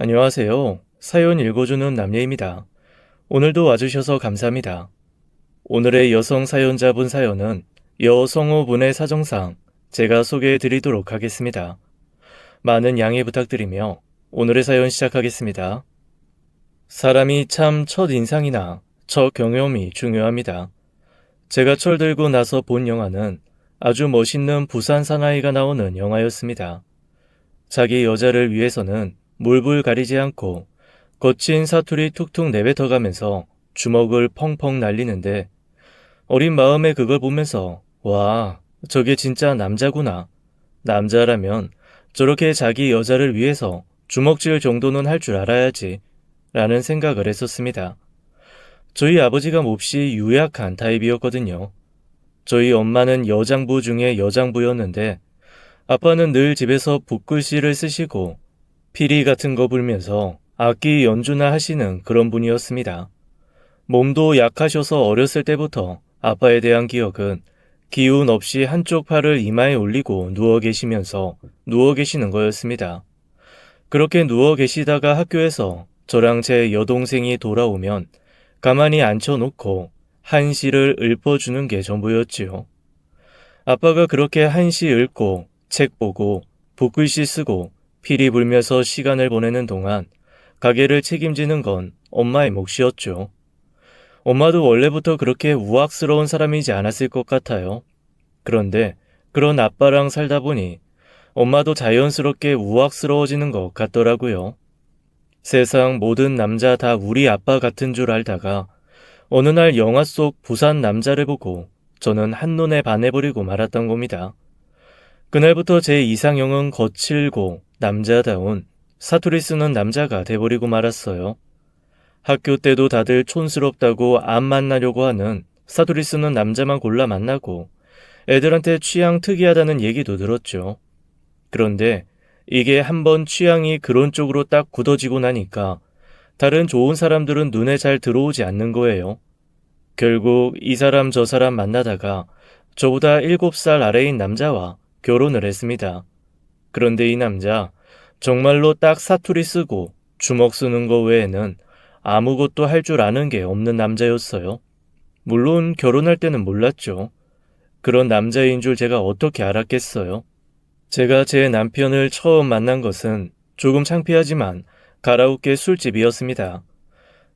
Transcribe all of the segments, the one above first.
안녕하세요. 사연 읽어주는 남예입니다. 오늘도 와주셔서 감사합니다. 오늘의 여성 사연자분 사연은 여성호분의 사정상 제가 소개해 드리도록 하겠습니다. 많은 양해 부탁드리며 오늘의 사연 시작하겠습니다. 사람이 참 첫인상이나 첫 경험이 중요합니다. 제가 철들고 나서 본 영화는 아주 멋있는 부산 사나이가 나오는 영화였습니다. 자기 여자를 위해서는 물불 가리지 않고 거친 사투리 툭툭 내뱉어가면서 주먹을 펑펑 날리는데 어린 마음에 그걸 보면서 와, 저게 진짜 남자구나. 남자라면 저렇게 자기 여자를 위해서 주먹질 정도는 할 줄 알아야지 라는 생각을 했었습니다. 저희 아버지가 몹시 유약한 타입이었거든요. 저희 엄마는 여장부 중에 여장부였는데 아빠는 늘 집에서 붓글씨를 쓰시고 피리 같은 거 불면서 악기 연주나 하시는 그런 분이었습니다. 몸도 약하셔서 어렸을 때부터 아빠에 대한 기억은 기운 없이 한쪽 팔을 이마에 올리고 누워 계시면서 누워 계시는 거였습니다. 그렇게 누워 계시다가 학교에서 저랑 제 여동생이 돌아오면 가만히 앉혀놓고 한시를 읊어주는 게 전부였지요. 아빠가 그렇게 한시 읊고 책 보고 붓글씨 쓰고 피리 불면서 시간을 보내는 동안 가게를 책임지는 건 엄마의 몫이었죠. 엄마도 원래부터 그렇게 우악스러운 사람이지 않았을 것 같아요. 그런데 그런 아빠랑 살다 보니 엄마도 자연스럽게 우악스러워지는 것 같더라고요. 세상 모든 남자 다 우리 아빠 같은 줄 알다가 어느 날 영화 속 부산 남자를 보고 저는 한눈에 반해버리고 말았던 겁니다. 그날부터 제 이상형은 거칠고 남자다운 사투리 쓰는 남자가 돼버리고 말았어요. 학교 때도 다들 촌스럽다고 안 만나려고 하는 사투리 쓰는 남자만 골라 만나고 애들한테 취향 특이하다는 얘기도 들었죠. 그런데 이게 한번 취향이 그런 쪽으로 딱 굳어지고 나니까 다른 좋은 사람들은 눈에 잘 들어오지 않는 거예요. 결국 이 사람 저 사람 만나다가 저보다 7살 아래인 남자와 결혼을 했습니다. 그런데 이 남자 정말로 딱 사투리 쓰고 주먹 쓰는 거 외에는 아무것도 할 줄 아는 게 없는 남자였어요. 물론 결혼할 때는 몰랐죠. 그런 남자인 줄 제가 어떻게 알았겠어요. 제가 제 남편을 처음 만난 것은 조금 창피하지만 가라오케 술집이었습니다.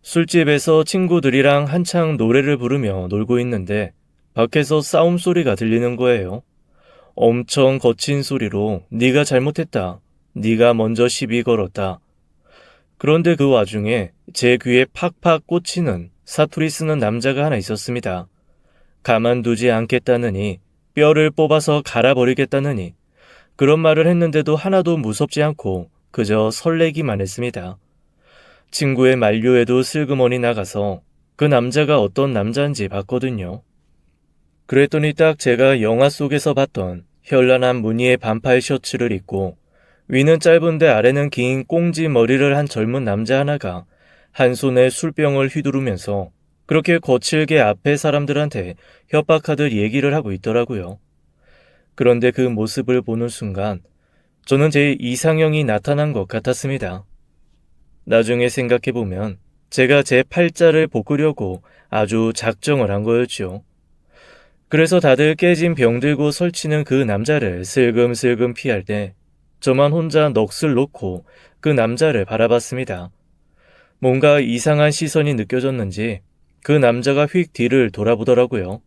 술집에서 친구들이랑 한창 노래를 부르며 놀고 있는데 밖에서 싸움 소리가 들리는 거예요. 엄청 거친 소리로 네가 잘못했다. 네가 먼저 시비 걸었다. 그런데 그 와중에 제 귀에 팍팍 꽂히는 사투리 쓰는 남자가 하나 있었습니다. 가만두지 않겠다느니 뼈를 뽑아서 갈아버리겠다느니 그런 말을 했는데도 하나도 무섭지 않고 그저 설레기만 했습니다. 친구의 만류에도 슬그머니 나가서 그 남자가 어떤 남자인지 봤거든요. 그랬더니 딱 제가 영화 속에서 봤던 현란한 무늬의 반팔 셔츠를 입고 위는 짧은데 아래는 긴 꽁지 머리를 한 젊은 남자 하나가 한 손에 술병을 휘두르면서 그렇게 거칠게 앞에 사람들한테 협박하듯 얘기를 하고 있더라고요. 그런데 그 모습을 보는 순간 저는 제 이상형이 나타난 것 같았습니다. 나중에 생각해보면 제가 제 팔자를 볶으려고 아주 작정을 한 거였죠. 그래서 다들 깨진 병 들고 설치는 그 남자를 슬금슬금 피할 때 저만 혼자 넋을 놓고 그 남자를 바라봤습니다. 뭔가 이상한 시선이 느껴졌는지 그 남자가 휙 뒤를 돌아보더라고요.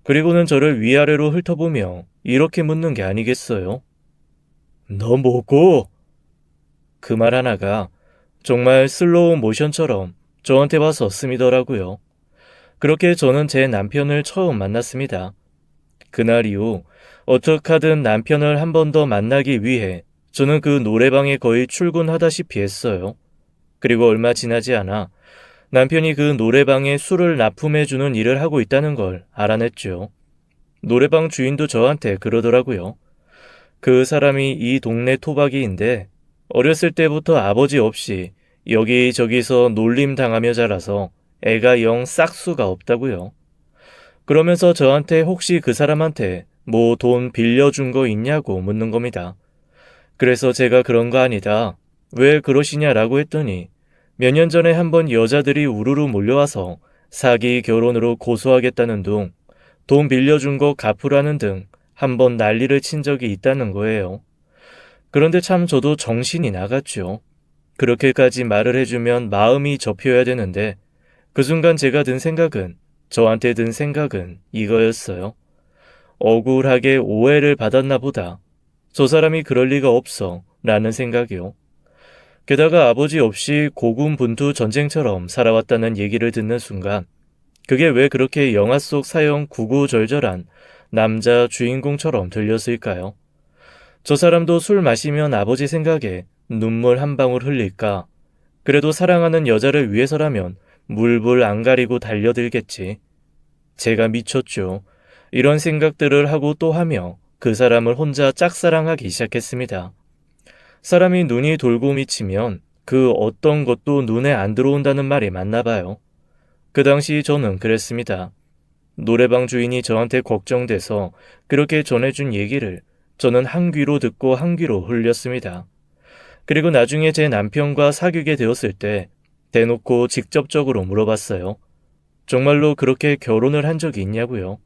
그리고는 저를 위아래로 훑어보며 이렇게 묻는 게 아니겠어요? 너 뭐고? 그 말 하나가 정말 슬로우 모션처럼 저한테 와서 스미더라고요. 그렇게 저는 제 남편을 처음 만났습니다. 그날 이후 어떻게 하든 남편을 한 번 더 만나기 위해 저는 그 노래방에 거의 출근하다시피 했어요. 그리고 얼마 지나지 않아 남편이 그 노래방에 술을 납품해주는 일을 하고 있다는 걸 알아냈죠. 노래방 주인도 저한테 그러더라고요. 그 사람이 이 동네 토박이인데 어렸을 때부터 아버지 없이 여기저기서 놀림 당하며 자라서 애가 영 싹수가 없다고요. 그러면서 저한테 혹시 그 사람한테 뭐 돈 빌려준 거 있냐고 묻는 겁니다. 그래서 제가 그런 거 아니다. 왜 그러시냐라고 했더니 몇 년 전에 한번 여자들이 우르르 몰려와서 사기 결혼으로 고소하겠다는 둥, 돈 빌려준 거 갚으라는 등 한번 난리를 친 적이 있다는 거예요. 그런데 참 저도 정신이 나갔죠. 그렇게까지 말을 해주면 마음이 접혀야 되는데 그 순간 저한테 든 생각은 이거였어요. 억울하게 오해를 받았나 보다. 저 사람이 그럴 리가 없어 라는 생각이요. 게다가 아버지 없이 고군분투 전쟁처럼 살아왔다는 얘기를 듣는 순간 그게 왜 그렇게 영화 속 사형 구구절절한 남자 주인공처럼 들렸을까요? 저 사람도 술 마시면 아버지 생각에 눈물 한 방울 흘릴까? 그래도 사랑하는 여자를 위해서라면 물불 안 가리고 달려들겠지. 제가 미쳤죠. 이런 생각들을 하고 또 하며 그 사람을 혼자 짝사랑하기 시작했습니다. 사람이 눈이 돌고 미치면 그 어떤 것도 눈에 안 들어온다는 말이 맞나 봐요. 그 당시 저는 그랬습니다. 노래방 주인이 저한테 걱정돼서 그렇게 전해준 얘기를 저는 한 귀로 듣고 한 귀로 흘렸습니다. 그리고 나중에 제 남편과 사귀게 되었을 때 대놓고 직접적으로 물어봤어요. 정말로 그렇게 결혼을 한 적이 있냐고요.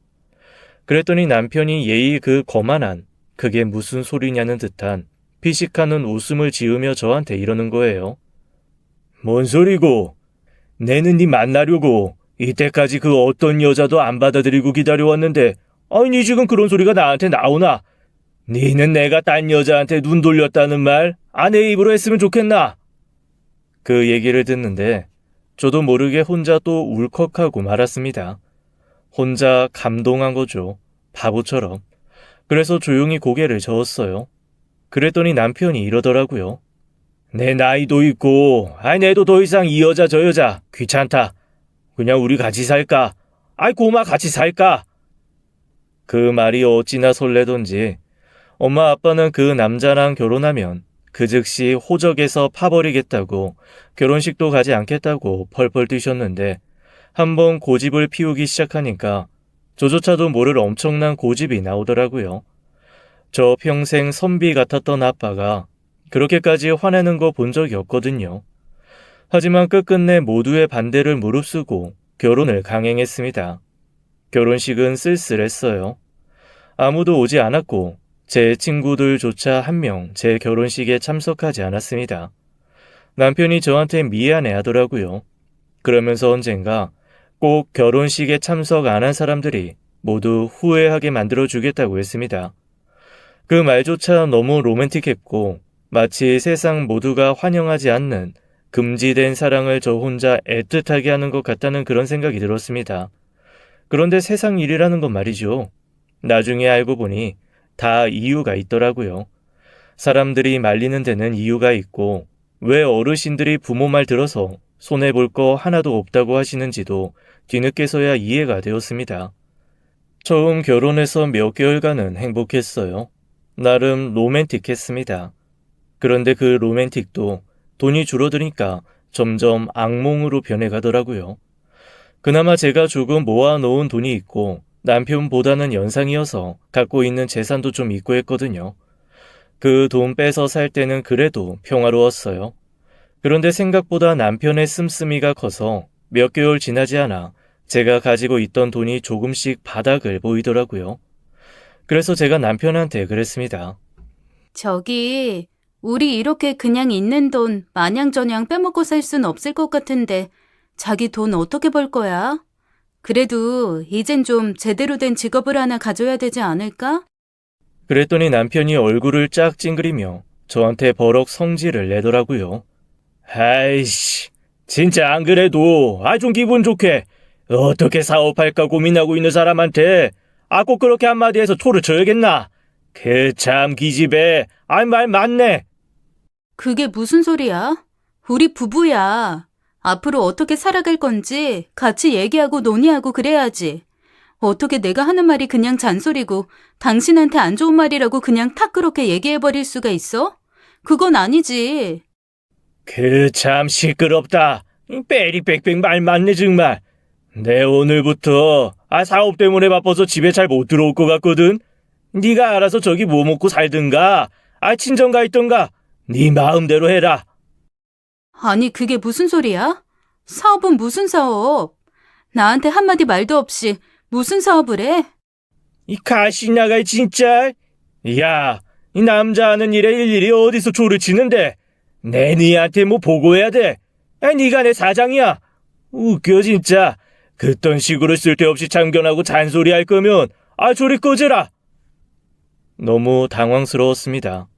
그랬더니 남편이 예의 그 거만한 그게 무슨 소리냐는 듯한 피식하는 웃음을 지으며 저한테 이러는 거예요. 뭔 소리고? 내는 네 만나려고 이때까지 그 어떤 여자도 안 받아들이고 기다려왔는데 아니 지금 그런 소리가 나한테 나오나? 니는 내가 딴 여자한테 눈 돌렸다는 말 아내 입으로 했으면 좋겠나? 그 얘기를 듣는데 저도 모르게 혼자 또 울컥하고 말았습니다. 혼자 감동한 거죠. 바보처럼. 그래서 조용히 고개를 저었어요. 그랬더니 남편이 이러더라고요. 내 나이도 있고 내도 더 이상 이 여자 저 여자 귀찮다. 그냥 우리 같이 살까? 고마 같이 살까? 그 말이 어찌나 설레던지 엄마 아빠는 그 남자랑 결혼하면 그 즉시 호적에서 파버리겠다고 결혼식도 가지 않겠다고 펄펄 뛰셨는데 한번 고집을 피우기 시작하니까 저조차도 모를 엄청난 고집이 나오더라고요. 저 평생 선비 같았던 아빠가 그렇게까지 화내는 거 본 적이 없거든요. 하지만 끝끝내 모두의 반대를 무릅쓰고 결혼을 강행했습니다. 결혼식은 쓸쓸했어요. 아무도 오지 않았고 제 친구들조차 한 명 제 결혼식에 참석하지 않았습니다. 남편이 저한테 미안해 하더라고요. 그러면서 언젠가 꼭 결혼식에 참석 안 한 사람들이 모두 후회하게 만들어주겠다고 했습니다. 그 말조차 너무 로맨틱했고 마치 세상 모두가 환영하지 않는 금지된 사랑을 저 혼자 애틋하게 하는 것 같다는 그런 생각이 들었습니다. 그런데 세상 일이라는 건 말이죠. 나중에 알고 보니 다 이유가 있더라고요. 사람들이 말리는 데는 이유가 있고 왜 어르신들이 부모 말 들어서 손해볼 거 하나도 없다고 하시는지도 뒤늦게서야 이해가 되었습니다. 처음 결혼해서 몇 개월간은 행복했어요. 나름 로맨틱했습니다. 그런데 그 로맨틱도 돈이 줄어드니까 점점 악몽으로 변해가더라고요. 그나마 제가 조금 모아놓은 돈이 있고 남편보다는 연상이어서 갖고 있는 재산도 좀 있고 했거든요. 그 돈 빼서 살 때는 그래도 평화로웠어요. 그런데 생각보다 남편의 씀씀이가 커서 몇 개월 지나지 않아 제가 가지고 있던 돈이 조금씩 바닥을 보이더라고요. 그래서 제가 남편한테 그랬습니다. 저기, 우리 이렇게 그냥 있는 돈 마냥저냥 빼먹고 살 순 없을 것 같은데 자기 돈 어떻게 벌 거야? 그래도 이젠 좀 제대로 된 직업을 하나 가져야 되지 않을까? 그랬더니 남편이 얼굴을 쫙 찡그리며 저한테 버럭 성질을 내더라고요. 아이씨, 진짜 안 그래도 좀 기분 좋게 어떻게 사업할까 고민하고 있는 사람한테 꼭 그렇게 한마디 해서 초를 쳐야겠나? 그 참 기집애, 말 맞네. 그게 무슨 소리야? 우리 부부야. 앞으로 어떻게 살아갈 건지 같이 얘기하고 논의하고 그래야지. 어떻게 내가 하는 말이 그냥 잔소리고 당신한테 안 좋은 말이라고 그냥 탁 그렇게 얘기해버릴 수가 있어? 그건 아니지. 그 참 시끄럽다. 빼리빽빽 말 맞네 정말. 내 오늘부터 사업 때문에 바빠서 집에 잘 못 들어올 것 같거든. 네가 알아서 저기 뭐 먹고 살든가 친정 가 있던가 네 마음대로 해라. 아니, 그게 무슨 소리야? 사업은 무슨 사업? 나한테 한마디 말도 없이 무슨 사업을 해? 이 가시나가 진짜. 야, 이 남자 하는 일에 일일이 어디서 조를 치는데 내 니한테 뭐 보고해야 돼? 아, 니가 내 사장이야. 웃겨 진짜. 그딴 식으로 쓸데없이 참견하고 잔소리할 거면 저리 꺼져라. 너무 당황스러웠습니다.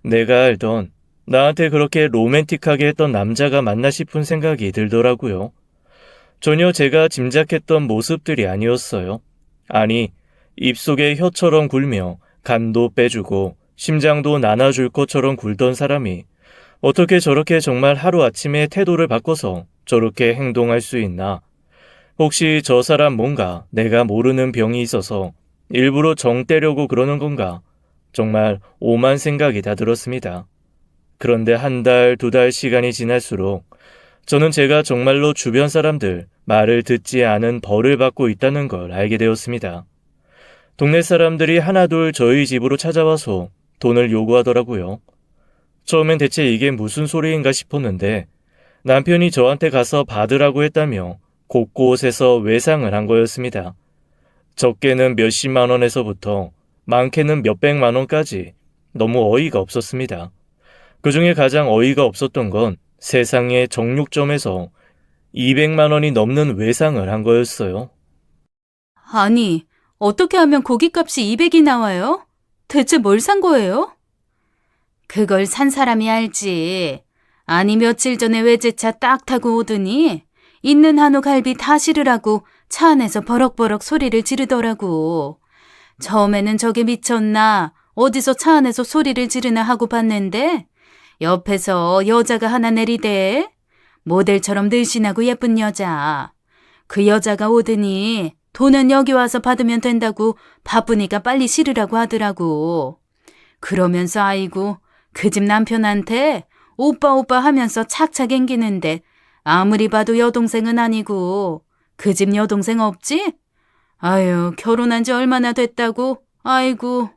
내가 알던 나한테 그렇게 로맨틱하게 했던 남자가 맞나 싶은 생각이 들더라고요. 전혀 제가 짐작했던 모습들이 아니었어요. 아니, 입속에 혀처럼 굴며 간도 빼주고 심장도 나눠줄 것처럼 굴던 사람이 어떻게 저렇게 정말 하루아침에 태도를 바꿔서 저렇게 행동할 수 있나? 혹시 저 사람 뭔가 내가 모르는 병이 있어서 일부러 정 떼려고 그러는 건가? 정말 오만 생각이 다 들었습니다. 그런데 한 달, 두 달 시간이 지날수록 저는 제가 정말로 주변 사람들 말을 듣지 않은 벌을 받고 있다는 걸 알게 되었습니다. 동네 사람들이 하나둘 저희 집으로 찾아와서 돈을 요구하더라고요. 처음엔 대체 이게 무슨 소리인가 싶었는데 남편이 저한테 가서 받으라고 했다며 곳곳에서 외상을 한 거였습니다. 적게는 몇십만 원에서부터 많게는 몇백만 원까지 너무 어이가 없었습니다. 그중에 가장 어이가 없었던 건 세상의 정육점에서 200만 원이 넘는 외상을 한 거였어요. 아니, 어떻게 하면 고깃값이 200이 나와요? 대체 뭘 산 거예요? 그걸 산 사람이 알지. 아니, 며칠 전에 외제차 딱 타고 오더니 있는 한우 갈비 다 실으라고 차 안에서 버럭버럭 소리를 지르더라고. 처음에는 저게 미쳤나, 어디서 차 안에서 소리를 지르나 하고 봤는데 옆에서 여자가 하나 내리대. 모델처럼 늘씬하고 예쁜 여자. 그 여자가 오더니 돈은 여기 와서 받으면 된다고 바쁘니까 빨리 실으라고 하더라고. 그러면서 아이고, 그 집 남편한테 오빠 오빠 하면서 착착 앵기는데 아무리 봐도 여동생은 아니고. 그 집 여동생 없지? 아유, 결혼한 지 얼마나 됐다고? 아이고.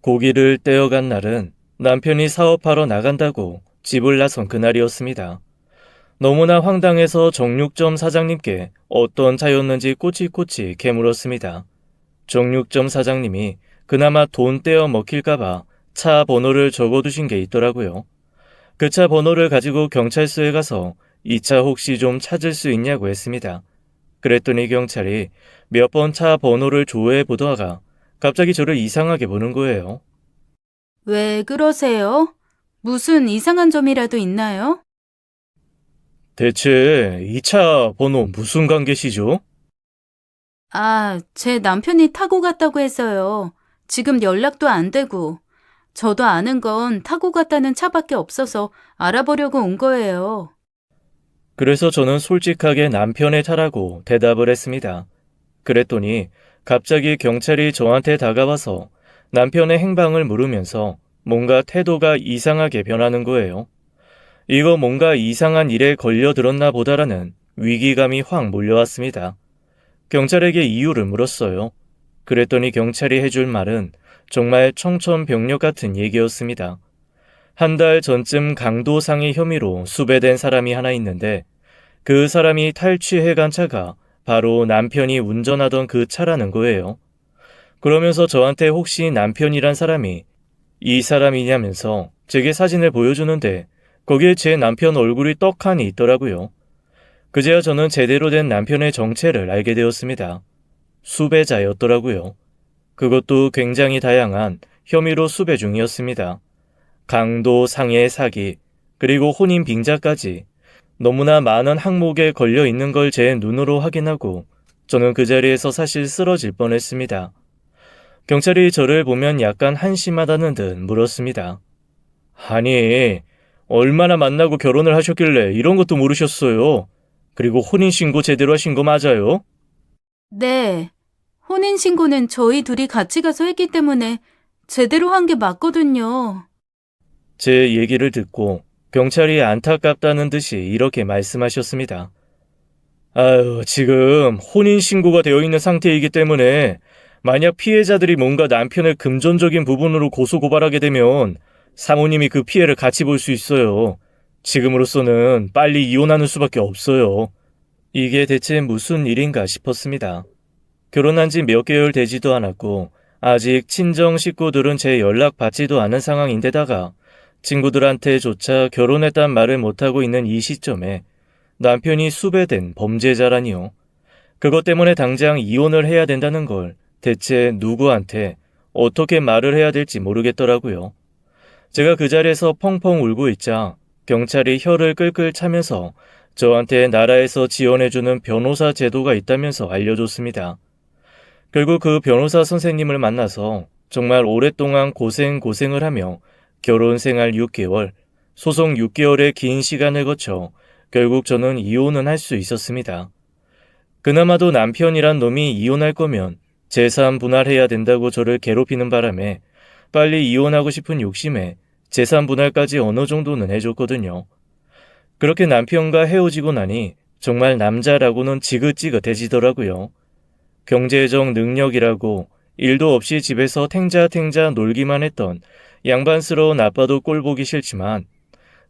고기를 떼어간 날은 남편이 사업하러 나간다고 집을 나선 그날이었습니다. 너무나 황당해서 정육점 사장님께 어떤 차였는지 꼬치꼬치 캐물었습니다. 정육점 사장님이 그나마 돈 떼어 먹힐까봐 차 번호를 적어두신 게 있더라고요. 그 차 번호를 가지고 경찰서에 가서 이 차 혹시 좀 찾을 수 있냐고 했습니다. 그랬더니 경찰이 몇 번 차 번호를 조회해 보다가 갑자기 저를 이상하게 보는 거예요. 왜 그러세요? 무슨 이상한 점이라도 있나요? 대체 이 차 번호 무슨 관계시죠? 아, 제 남편이 타고 갔다고 해서요. 지금 연락도 안 되고. 저도 아는 건 타고 갔다는 차밖에 없어서 알아보려고 온 거예요. 그래서 저는 솔직하게 남편의 차라고 대답을 했습니다. 그랬더니 갑자기 경찰이 저한테 다가와서 남편의 행방을 물으면서 뭔가 태도가 이상하게 변하는 거예요. 이거 뭔가 이상한 일에 걸려들었나 보다라는 위기감이 확 몰려왔습니다. 경찰에게 이유를 물었어요. 그랬더니 경찰이 해줄 말은 정말 청천벽력 같은 얘기였습니다. 한 달 전쯤 강도상해 혐의로 수배된 사람이 하나 있는데 그 사람이 탈취해간 차가 바로 남편이 운전하던 그 차라는 거예요. 그러면서 저한테 혹시 남편이란 사람이 이 사람이냐면서 제게 사진을 보여주는데 거기에 제 남편 얼굴이 떡하니 있더라고요. 그제야 저는 제대로 된 남편의 정체를 알게 되었습니다. 수배자였더라고요. 그것도 굉장히 다양한 혐의로 수배 중이었습니다. 강도, 상해, 사기, 그리고 혼인 빙자까지 너무나 많은 항목에 걸려 있는 걸 제 눈으로 확인하고 저는 그 자리에서 사실 쓰러질 뻔했습니다. 경찰이 저를 보면 약간 한심하다는 듯 물었습니다. 아니, 얼마나 만나고 결혼을 하셨길래 이런 것도 모르셨어요? 그리고 혼인신고 제대로 하신 거 맞아요? 네. 혼인신고는 저희 둘이 같이 가서 했기 때문에 제대로 한 게 맞거든요. 제 얘기를 듣고 경찰이 안타깝다는 듯이 이렇게 말씀하셨습니다. 아유, 지금 혼인신고가 되어 있는 상태이기 때문에 만약 피해자들이 뭔가 남편을 금전적인 부분으로 고소고발하게 되면 사모님이 그 피해를 같이 볼 수 있어요. 지금으로서는 빨리 이혼하는 수밖에 없어요. 이게 대체 무슨 일인가 싶었습니다. 결혼한 지 몇 개월 되지도 않았고 아직 친정 식구들은 제 연락 받지도 않은 상황인데다가 친구들한테조차 결혼했단 말을 못하고 있는 이 시점에 남편이 수배된 범죄자라니요. 그것 때문에 당장 이혼을 해야 된다는 걸 대체 누구한테 어떻게 말을 해야 될지 모르겠더라고요. 제가 그 자리에서 펑펑 울고 있자 경찰이 혀를 끌끌 차면서 저한테 나라에서 지원해주는 변호사 제도가 있다면서 알려줬습니다. 결국 그 변호사 선생님을 만나서 정말 오랫동안 고생을 하며 결혼 생활 6개월, 소송 6개월의 긴 시간을 거쳐 결국 저는 이혼은 할 수 있었습니다. 그나마도 남편이란 놈이 이혼할 거면 재산 분할해야 된다고 저를 괴롭히는 바람에 빨리 이혼하고 싶은 욕심에 재산 분할까지 어느 정도는 해줬거든요. 그렇게 남편과 헤어지고 나니 정말 남자라고는 지긋지긋해지더라고요. 경제적 능력이라고 일도 없이 집에서 탱자탱자 놀기만 했던 양반스러운 아빠도 꼴보기 싫지만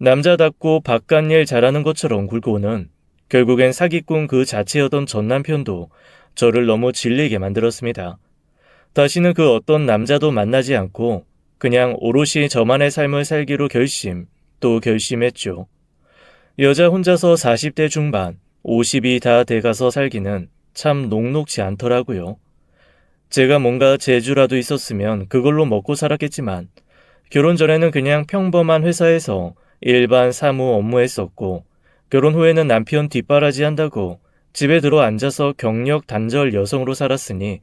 남자답고 바깥일 잘하는 것처럼 굴고는 결국엔 사기꾼 그 자체였던 전 남편도 저를 너무 질리게 만들었습니다. 다시는 그 어떤 남자도 만나지 않고 그냥 오롯이 저만의 삶을 살기로 결심했죠. 여자 혼자서 40대 중반, 50이 다 돼가서 살기는 참 녹록지 않더라고요. 제가 뭔가 재주라도 있었으면 그걸로 먹고 살았겠지만 결혼 전에는 그냥 평범한 회사에서 일반 사무 업무했었고 결혼 후에는 남편 뒷바라지 한다고 집에 들어 앉아서 경력 단절 여성으로 살았으니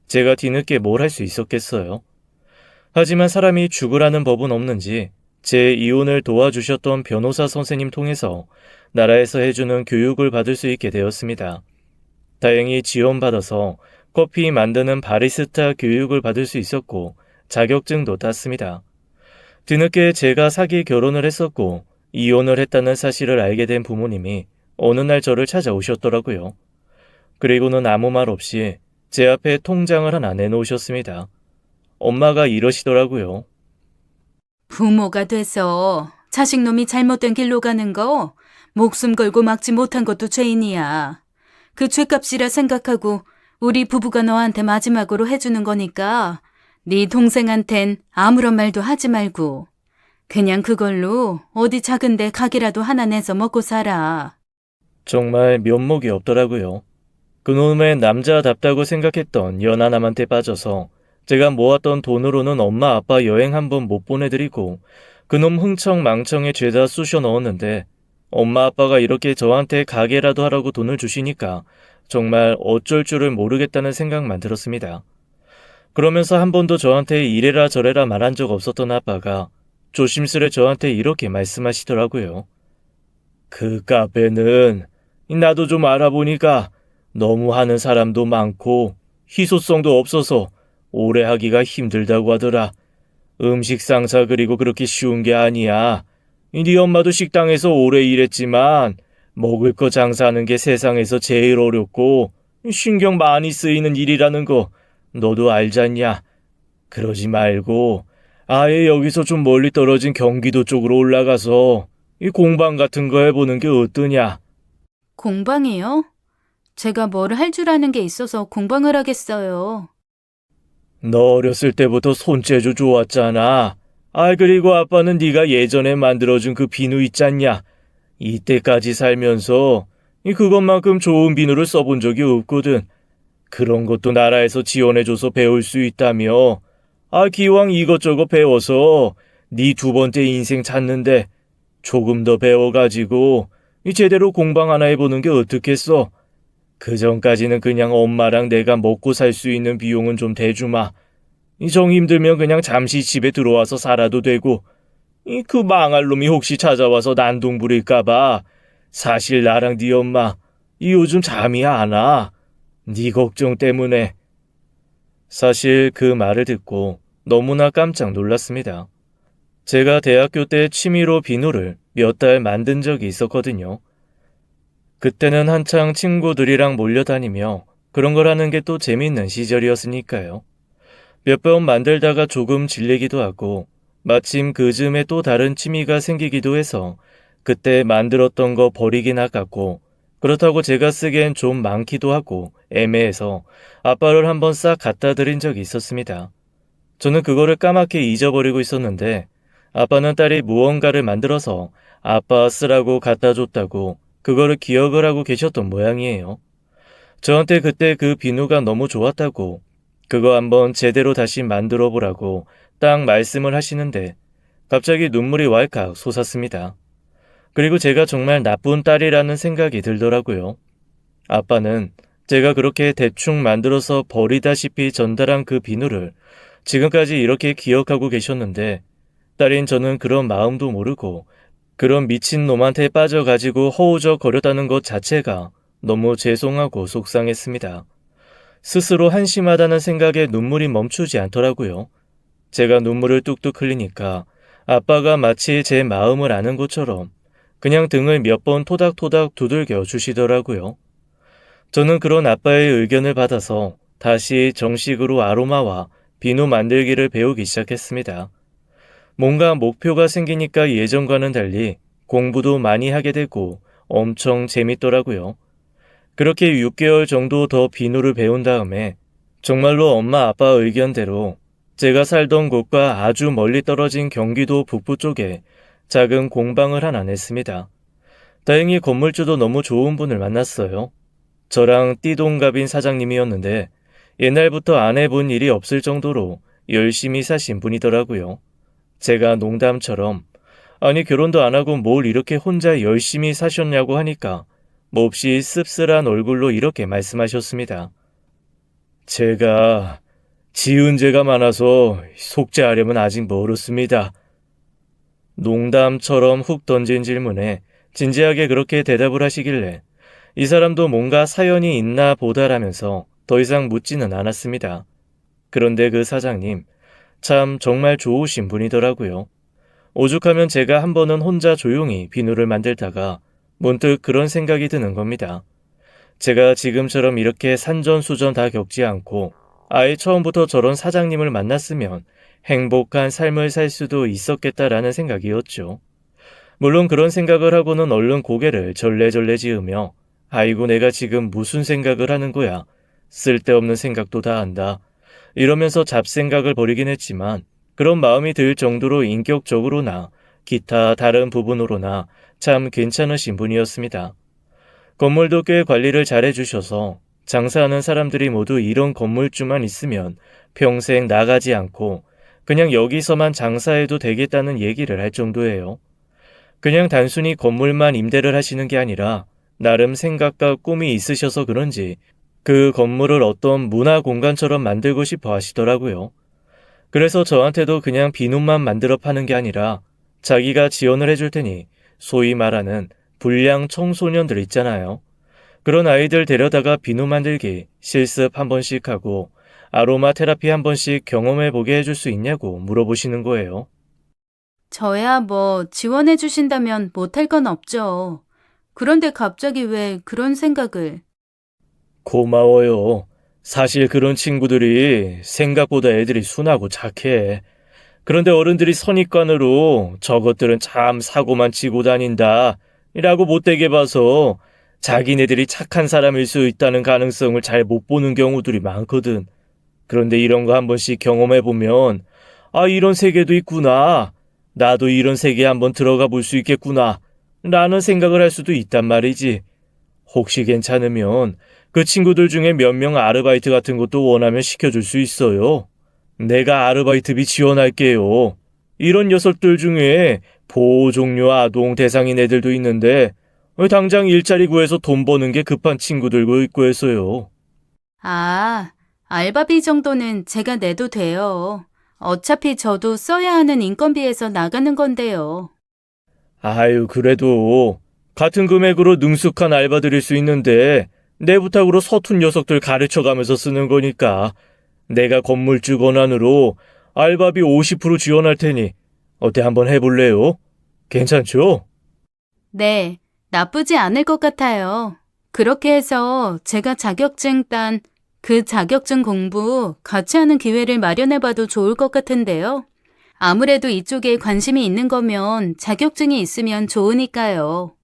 제가 뒤늦게 뭘 할 수 있었겠어요. 하지만 사람이 죽으라는 법은 없는지 제 이혼을 도와주셨던 변호사 선생님 통해서 나라에서 해주는 교육을 받을 수 있게 되었습니다. 다행히 지원받아서 커피 만드는 바리스타 교육을 받을 수 있었고 자격증도 땄습니다. 뒤늦게 제가 사기 결혼을 했었고 이혼을 했다는 사실을 알게 된 부모님이 어느 날 저를 찾아오셨더라고요. 그리고는 아무 말 없이 제 앞에 통장을 하나 내놓으셨습니다. 엄마가 이러시더라고요. 부모가 돼서 자식놈이 잘못된 길로 가는 거 목숨 걸고 막지 못한 것도 죄인이야. 그 죄값이라 생각하고 우리 부부가 너한테 마지막으로 해주는 거니까 네 동생한텐 아무런 말도 하지 말고 그냥 그걸로 어디 작은 데 가게라도 하나 내서 먹고 살아. 정말 면목이 없더라고요. 그놈의 남자답다고 생각했던 연하남한테 빠져서 제가 모았던 돈으로는 엄마 아빠 여행 한번 못 보내드리고 그놈 흥청망청에 죄다 쑤셔 넣었는데 엄마 아빠가 이렇게 저한테 가게라도 하라고 돈을 주시니까 정말 어쩔 줄을 모르겠다는 생각만 들었습니다. 그러면서 한 번도 저한테 이래라 저래라 말한 적 없었던 아빠가 조심스레 저한테 이렇게 말씀하시더라고요. 그 카페는 나도 좀 알아보니까 너무 하는 사람도 많고 희소성도 없어서 오래 하기가 힘들다고 하더라. 음식 상사 그리고 그렇게 쉬운 게 아니야. 네 엄마도 식당에서 오래 일했지만 먹을 거 장사하는 게 세상에서 제일 어렵고 신경 많이 쓰이는 일이라는 거 너도 알잖냐. 그러지 말고 아예 여기서 좀 멀리 떨어진 경기도 쪽으로 올라가서 이 공방 같은 거 해보는 게 어떠냐. 공방이요? 제가 뭘 할 줄 아는 게 있어서 공방을 하겠어요. 너 어렸을 때부터 손재주 좋았잖아. 그리고 아빠는 네가 예전에 만들어준 그 비누 있잖냐. 이때까지 살면서 그것만큼 좋은 비누를 써본 적이 없거든. 그런 것도 나라에서 지원해줘서 배울 수 있다며. 기왕 이것저것 배워서 네 두 번째 인생 찾는데 조금 더 배워가지고 제대로 공방 하나 해보는 게 어떻겠어? 그 전까지는 그냥 엄마랑 내가 먹고 살 수 있는 비용은 좀 대주마. 정 힘들면 그냥 잠시 집에 들어와서 살아도 되고 그 망할 놈이 혹시 찾아와서 난동 부릴까봐 사실 나랑 네 엄마 요즘 잠이 안 와. 네 걱정 때문에. 사실 그 말을 듣고 너무나 깜짝 놀랐습니다. 제가 대학교 때 취미로 비누를 몇 달 만든 적이 있었거든요. 그때는 한창 친구들이랑 몰려다니며 그런 걸 하는 게 또 재밌는 시절이었으니까요. 몇 번 만들다가 조금 질리기도 하고 마침 그 즈음에 또 다른 취미가 생기기도 해서 그때 만들었던 거 버리긴 아깝고 그렇다고 제가 쓰기엔 좀 많기도 하고 애매해서 아빠를 한번 싹 갖다 드린 적이 있었습니다. 저는 그거를 까맣게 잊어버리고 있었는데 아빠는 딸이 무언가를 만들어서 아빠 쓰라고 갖다 줬다고 그거를 기억을 하고 계셨던 모양이에요. 저한테 그때 그 비누가 너무 좋았다고 그거 한번 제대로 다시 만들어 보라고 딱 말씀을 하시는데 갑자기 눈물이 왈칵 솟았습니다. 그리고 제가 정말 나쁜 딸이라는 생각이 들더라고요. 아빠는 제가 그렇게 대충 만들어서 버리다시피 전달한 그 비누를 지금까지 이렇게 기억하고 계셨는데 딸인 저는 그런 마음도 모르고 그런 미친 놈한테 빠져가지고 허우적거렸다는 것 자체가 너무 죄송하고 속상했습니다. 스스로 한심하다는 생각에 눈물이 멈추지 않더라고요. 제가 눈물을 뚝뚝 흘리니까 아빠가 마치 제 마음을 아는 것처럼 그냥 등을 몇 번 토닥토닥 두들겨 주시더라고요. 저는 그런 아빠의 의견을 받아서 다시 정식으로 아로마와 비누 만들기를 배우기 시작했습니다. 뭔가 목표가 생기니까 예전과는 달리 공부도 많이 하게 되고 엄청 재밌더라고요. 그렇게 6개월 정도 더 비누를 배운 다음에 정말로 엄마 아빠 의견대로 제가 살던 곳과 아주 멀리 떨어진 경기도 북부 쪽에 작은 공방을 하나 냈습니다. 다행히 건물주도 너무 좋은 분을 만났어요. 저랑 띠동갑인 사장님이었는데 옛날부터 안 해본 일이 없을 정도로 열심히 사신 분이더라고요. 제가 농담처럼 아니 결혼도 안 하고 뭘 이렇게 혼자 열심히 사셨냐고 하니까 몹시 씁쓸한 얼굴로 이렇게 말씀하셨습니다. 제가 지은 죄가 많아서 속죄하려면 아직 멀었습니다. 농담처럼 훅 던진 질문에 진지하게 그렇게 대답을 하시길래 이 사람도 뭔가 사연이 있나 보다라면서 더 이상 묻지는 않았습니다. 그런데 그 사장님 참 정말 좋으신 분이더라고요. 오죽하면 제가 한 번은 혼자 조용히 비누를 만들다가 문득 그런 생각이 드는 겁니다. 제가 지금처럼 이렇게 산전수전 다 겪지 않고 아예 처음부터 저런 사장님을 만났으면 행복한 삶을 살 수도 있었겠다라는 생각이었죠. 물론 그런 생각을 하고는 얼른 고개를 절레절레 지으며 아이고 내가 지금 무슨 생각을 하는 거야. 쓸데없는 생각도 다 한다. 이러면서 잡생각을 버리긴 했지만 그런 마음이 들 정도로 인격적으로나 기타 다른 부분으로나 참 괜찮으신 분이었습니다. 건물도 꽤 관리를 잘해주셔서 장사하는 사람들이 모두 이런 건물주만 있으면 평생 나가지 않고 그냥 여기서만 장사해도 되겠다는 얘기를 할 정도예요. 그냥 단순히 건물만 임대를 하시는 게 아니라 나름 생각과 꿈이 있으셔서 그런지 그 건물을 어떤 문화 공간처럼 만들고 싶어 하시더라고요. 그래서 저한테도 그냥 비누만 만들어 파는 게 아니라 자기가 지원을 해줄 테니 소위 말하는 불량 청소년들 있잖아요. 그런 아이들 데려다가 비누 만들기 실습 한 번씩 하고 아로마 테라피 한 번씩 경험해 보게 해줄 수 있냐고 물어보시는 거예요. 저야 뭐 지원해 주신다면 못할 건 없죠. 그런데 갑자기 왜 그런 생각을? 고마워요. 사실 그런 친구들이 생각보다 애들이 순하고 착해. 그런데 어른들이 선입관으로 저것들은 참 사고만 치고 다닌다 라고 못되게 봐서 자기네들이 착한 사람일 수 있다는 가능성을 잘 못 보는 경우들이 많거든. 그런데 이런 거 한 번씩 경험해보면 아 이런 세계도 있구나. 나도 이런 세계에 한번 들어가 볼 수 있겠구나 라는 생각을 할 수도 있단 말이지. 혹시 괜찮으면 그 친구들 중에 몇 명 아르바이트 같은 것도 원하면 시켜줄 수 있어요. 내가 아르바이트비 지원할게요. 이런 녀석들 중에 보호종료 아동 대상인 애들도 있는데 당장 일자리 구해서 돈 버는 게 급한 친구들도 있고 해서요. 아, 알바비 정도는 제가 내도 돼요. 어차피 저도 써야 하는 인건비에서 나가는 건데요. 아유 그래도 같은 금액으로 능숙한 알바 드릴 수 있는데 내 부탁으로 서툰 녀석들 가르쳐가면서 쓰는 거니까 내가 건물주 권한으로 알바비 50% 지원할 테니 어때 한번 해볼래요? 괜찮죠? 네, 나쁘지 않을 것 같아요. 그렇게 해서 제가 자격증 딴 그 자격증 공부 같이 하는 기회를 마련해봐도 좋을 것 같은데요. 아무래도 이쪽에 관심이 있는 거면 자격증이 있으면 좋으니까요.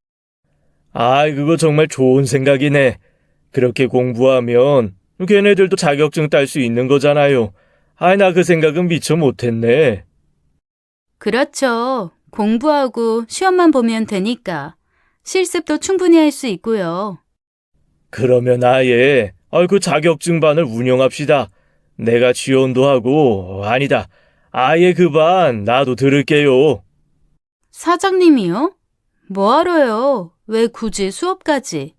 아, 그거 정말 좋은 생각이네. 그렇게 공부하면 걔네들도 자격증 딸 수 있는 거잖아요. 아, 나 그 생각은 미처 못했네. 그렇죠. 공부하고 시험만 보면 되니까. 실습도 충분히 할 수 있고요. 그러면 아예 그 자격증반을 운영합시다. 내가 지원도 하고 아니다. 아예 그 반 나도 들을게요. 사장님이요? 뭐하러요? 왜 굳이 수업까지?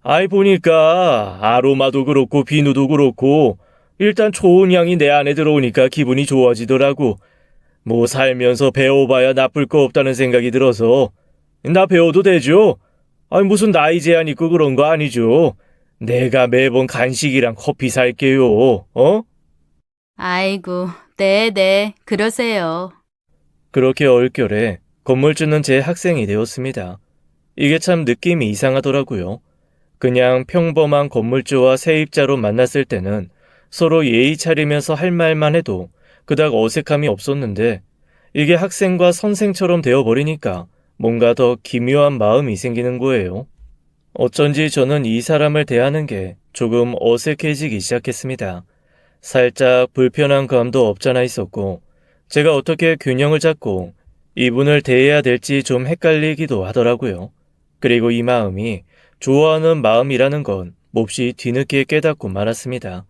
아이 보니까 아로마도 그렇고 비누도 그렇고 일단 좋은 향이 내 안에 들어오니까 기분이 좋아지더라고. 뭐 살면서 배워봐야 나쁠 거 없다는 생각이 들어서 나 배워도 되죠? 아니 무슨 나이 제한 있고 그런 거 아니죠? 내가 매번 간식이랑 커피 살게요. 어? 아이고, 네네, 그러세요. 그렇게 얼결에 건물주는 제 학생이 되었습니다. 이게 참 느낌이 이상하더라고요. 그냥 평범한 건물주와 세입자로 만났을 때는 서로 예의 차리면서 할 말만 해도 그닥 어색함이 없었는데 이게 학생과 선생처럼 되어버리니까 뭔가 더 기묘한 마음이 생기는 거예요. 어쩐지 저는 이 사람을 대하는 게 조금 어색해지기 시작했습니다. 살짝 불편한 감도 없잖아 있었고 제가 어떻게 균형을 잡고 이분을 대해야 될지 좀 헷갈리기도 하더라고요. 그리고 이 마음이 좋아하는 마음이라는 건 몹시 뒤늦게 깨닫고 말았습니다.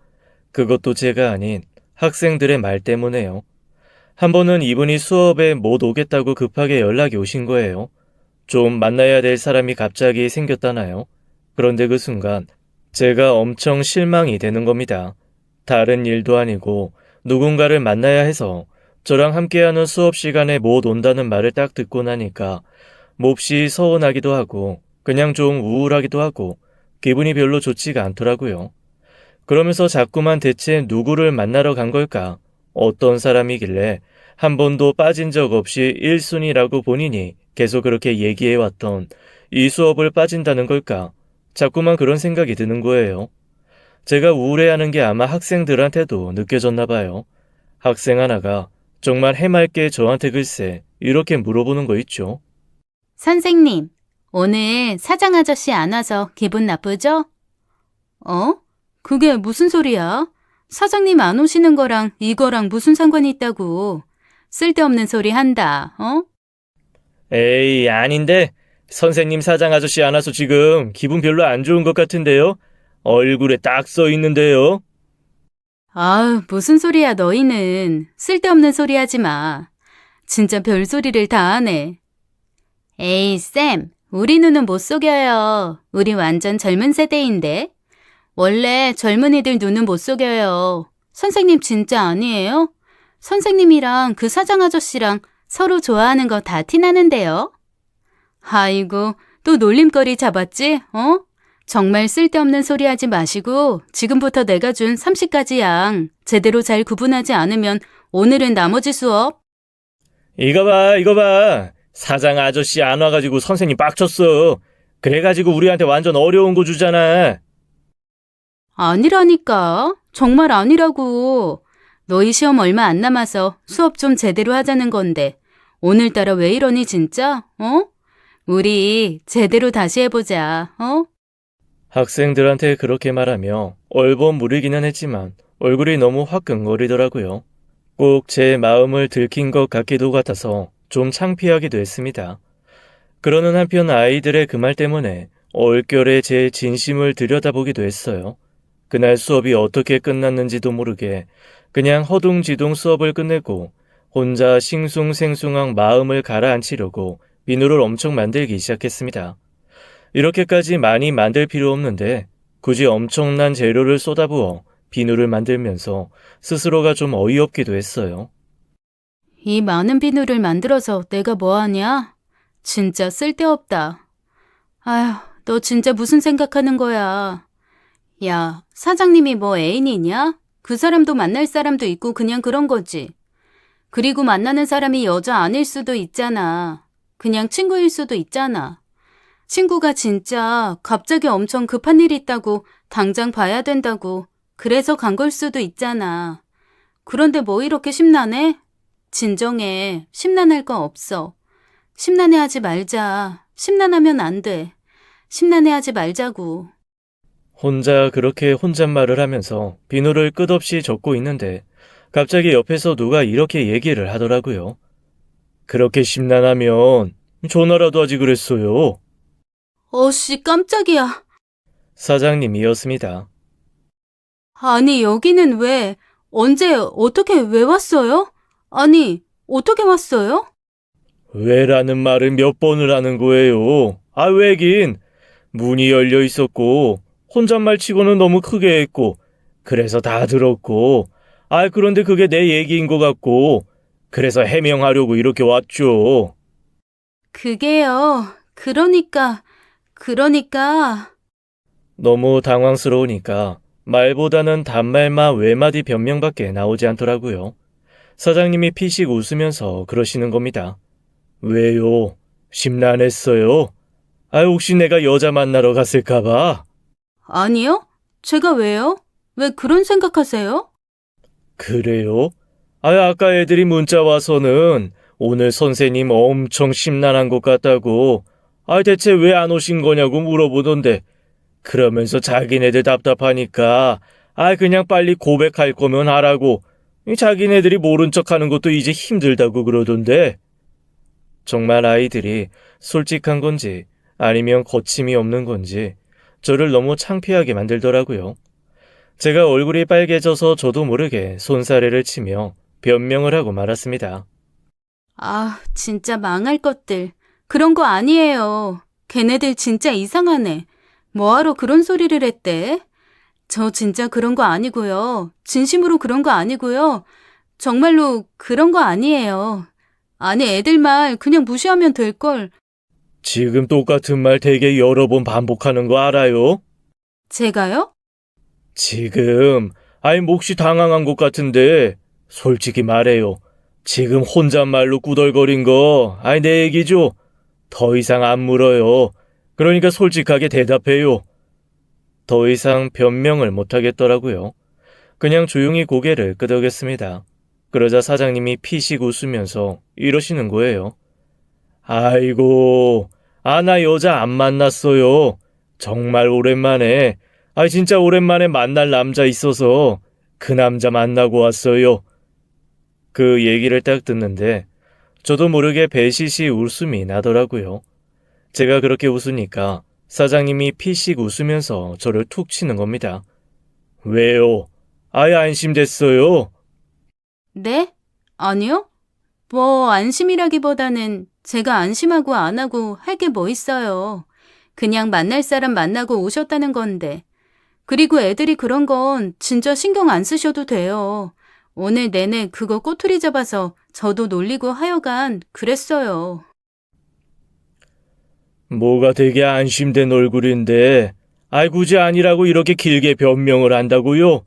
그것도 제가 아닌 학생들의 말 때문에요. 한 번은 이분이 수업에 못 오겠다고 급하게 연락이 오신 거예요. 좀 만나야 될 사람이 갑자기 생겼다나요? 그런데 그 순간 제가 엄청 실망이 되는 겁니다. 다른 일도 아니고 누군가를 만나야 해서 저랑 함께하는 수업 시간에 못 온다는 말을 딱 듣고 나니까 몹시 서운하기도 하고 그냥 좀 우울하기도 하고 기분이 별로 좋지가 않더라고요. 그러면서 자꾸만 대체 누구를 만나러 간 걸까? 어떤 사람이길래 한 번도 빠진 적 없이 1순위라고 본인이 계속 그렇게 얘기해왔던 이 수업을 빠진다는 걸까? 자꾸만 그런 생각이 드는 거예요. 제가 우울해하는 게 아마 학생들한테도 느껴졌나 봐요. 학생 하나가 정말 해맑게 저한테 글쎄 이렇게 물어보는 거 있죠. 선생님, 오늘 사장 아저씨 안 와서 기분 나쁘죠? 어? 그게 무슨 소리야? 사장님 안 오시는 거랑 이거랑 무슨 상관이 있다고. 쓸데없는 소리 한다, 어? 에이, 아닌데. 선생님 사장 아저씨 안 와서 지금 기분 별로 안 좋은 것 같은데요? 얼굴에 딱 써 있는데요. 아우, 무슨 소리야, 너희는. 쓸데없는 소리 하지 마. 진짜 별소리를 다 하네. 에이, 쌤, 우리 눈은 못 속여요. 우리 완전 젊은 세대인데. 원래 젊은이들 눈은 못 속여요. 선생님 진짜 아니에요? 선생님이랑 그 사장 아저씨랑 서로 좋아하는 거 다 티나는데요. 아이고, 또 놀림거리 잡았지? 어? 정말 쓸데없는 소리 하지 마시고 지금부터 내가 준 30가지 양 제대로 잘 구분하지 않으면 오늘은 나머지 수업. 이거 봐, 이거 봐. 사장 아저씨 안 와가지고 선생님 빡쳤어. 그래가지고 우리한테 완전 어려운 거 주잖아. 아니라니까. 정말 아니라고. 너희 시험 얼마 안 남아서 수업 좀 제대로 하자는 건데 오늘따라 왜 이러니 진짜? 어? 우리 제대로 다시 해보자. 어? 학생들한테 그렇게 말하며 얼버무리기는 했지만 얼굴이 너무 화끈거리더라고요. 꼭 제 마음을 들킨 것 같기도 같아서 좀 창피하기도 했습니다. 그러는 한편 아이들의 그 말 때문에 얼결에 제 진심을 들여다보기도 했어요. 그날 수업이 어떻게 끝났는지도 모르게 그냥 허둥지둥 수업을 끝내고 혼자 싱숭생숭한 마음을 가라앉히려고 비누를 엄청 만들기 시작했습니다. 이렇게까지 많이 만들 필요 없는데 굳이 엄청난 재료를 쏟아부어 비누를 만들면서 스스로가 좀 어이없기도 했어요. 이 많은 비누를 만들어서 내가 뭐하냐? 진짜 쓸데없다. 아휴, 너 진짜 무슨 생각하는 거야? 야, 사장님이 뭐 애인이냐? 그 사람도 만날 사람도 있고 그냥 그런 거지. 그리고 만나는 사람이 여자 아닐 수도 있잖아. 그냥 친구일 수도 있잖아. 친구가 진짜 갑자기 엄청 급한 일 있다고 당장 봐야 된다고 그래서 간 걸 수도 있잖아. 그런데 뭐 이렇게 심란해? 진정해. 심란할 거 없어. 심란해하지 말자. 심란하면 안 돼. 심란해하지 말자고. 혼자 그렇게 혼잣말을 하면서 비누를 끝없이 적고 있는데 갑자기 옆에서 누가 이렇게 얘기를 하더라고요. 그렇게 심란하면 전화라도 하지 그랬어요. 어씨, 깜짝이야. 사장님이었습니다. 아니, 여기는 왜, 언제, 어떻게, 왜 왔어요? 아니, 어떻게 왔어요? 왜라는 말을 몇 번을 하는 거예요. 아, 왜긴. 문이 열려 있었고, 혼잣말 치고는 너무 크게 했고, 그래서 다 들었고, 아, 그런데 그게 내 얘기인 것 같고, 그래서 해명하려고 이렇게 왔죠. 그게요. 그러니까. 너무 당황스러우니까 말보다는 단말만 외마디 변명밖에 나오지 않더라고요. 사장님이 피식 웃으면서 그러시는 겁니다. 왜요? 심란했어요? 아, 혹시 내가 여자 만나러 갔을까봐? 아니요? 제가 왜요? 왜 그런 생각하세요? 그래요? 아, 아까 애들이 문자 와서는 오늘 선생님 엄청 심란한 것 같다고, 아, 대체 왜 안 오신 거냐고 물어보던데, 그러면서 자기네들 답답하니까, 아, 그냥 빨리 고백할 거면 하라고, 자기네들이 모른 척 하는 것도 이제 힘들다고 그러던데, 정말 아이들이 솔직한 건지 아니면 거침이 없는 건지 저를 너무 창피하게 만들더라고요. 제가 얼굴이 빨개져서 저도 모르게 손사래를 치며 변명을 하고 말았습니다. 아, 진짜 망할 것들. 그런 거 아니에요. 걔네들 진짜 이상하네. 뭐하러 그런 소리를 했대? 저 진짜 그런 거 아니고요. 진심으로 그런 거 아니고요. 정말로 그런 거 아니에요. 아니, 애들 말 그냥 무시하면 될걸. 지금 똑같은 말 되게 여러 번 반복하는 거 알아요? 제가요? 지금 아이 몫이 당황한 것 같은데 솔직히 말해요. 지금 혼잣말로 꾸덜거린 거 아이 내 얘기죠? 더 이상 안 물어요. 그러니까 솔직하게 대답해요. 더 이상 변명을 못하겠더라고요. 그냥 조용히 고개를 끄덕였습니다. 그러자 사장님이 피식 웃으면서 이러시는 거예요. 아이고, 아, 나 여자 안 만났어요. 정말 오랜만에, 아, 진짜 오랜만에 만날 남자 있어서 그 남자 만나고 왔어요. 그 얘기를 딱 듣는데 저도 모르게 배시시 웃음이 나더라고요. 제가 그렇게 웃으니까 사장님이 피식 웃으면서 저를 툭 치는 겁니다. 왜요? 아예 안심됐어요. 네? 아니요? 뭐, 안심이라기보다는 제가 안심하고 안 하고 할 게 뭐 있어요. 그냥 만날 사람 만나고 오셨다는 건데. 그리고 애들이 그런 건 진짜 신경 안 쓰셔도 돼요. 오늘 내내 그거 꼬투리 잡아서 저도 놀리고 하여간 그랬어요. 뭐가 되게 안심된 얼굴인데, 아이 굳이 아니라고 이렇게 길게 변명을 한다고요?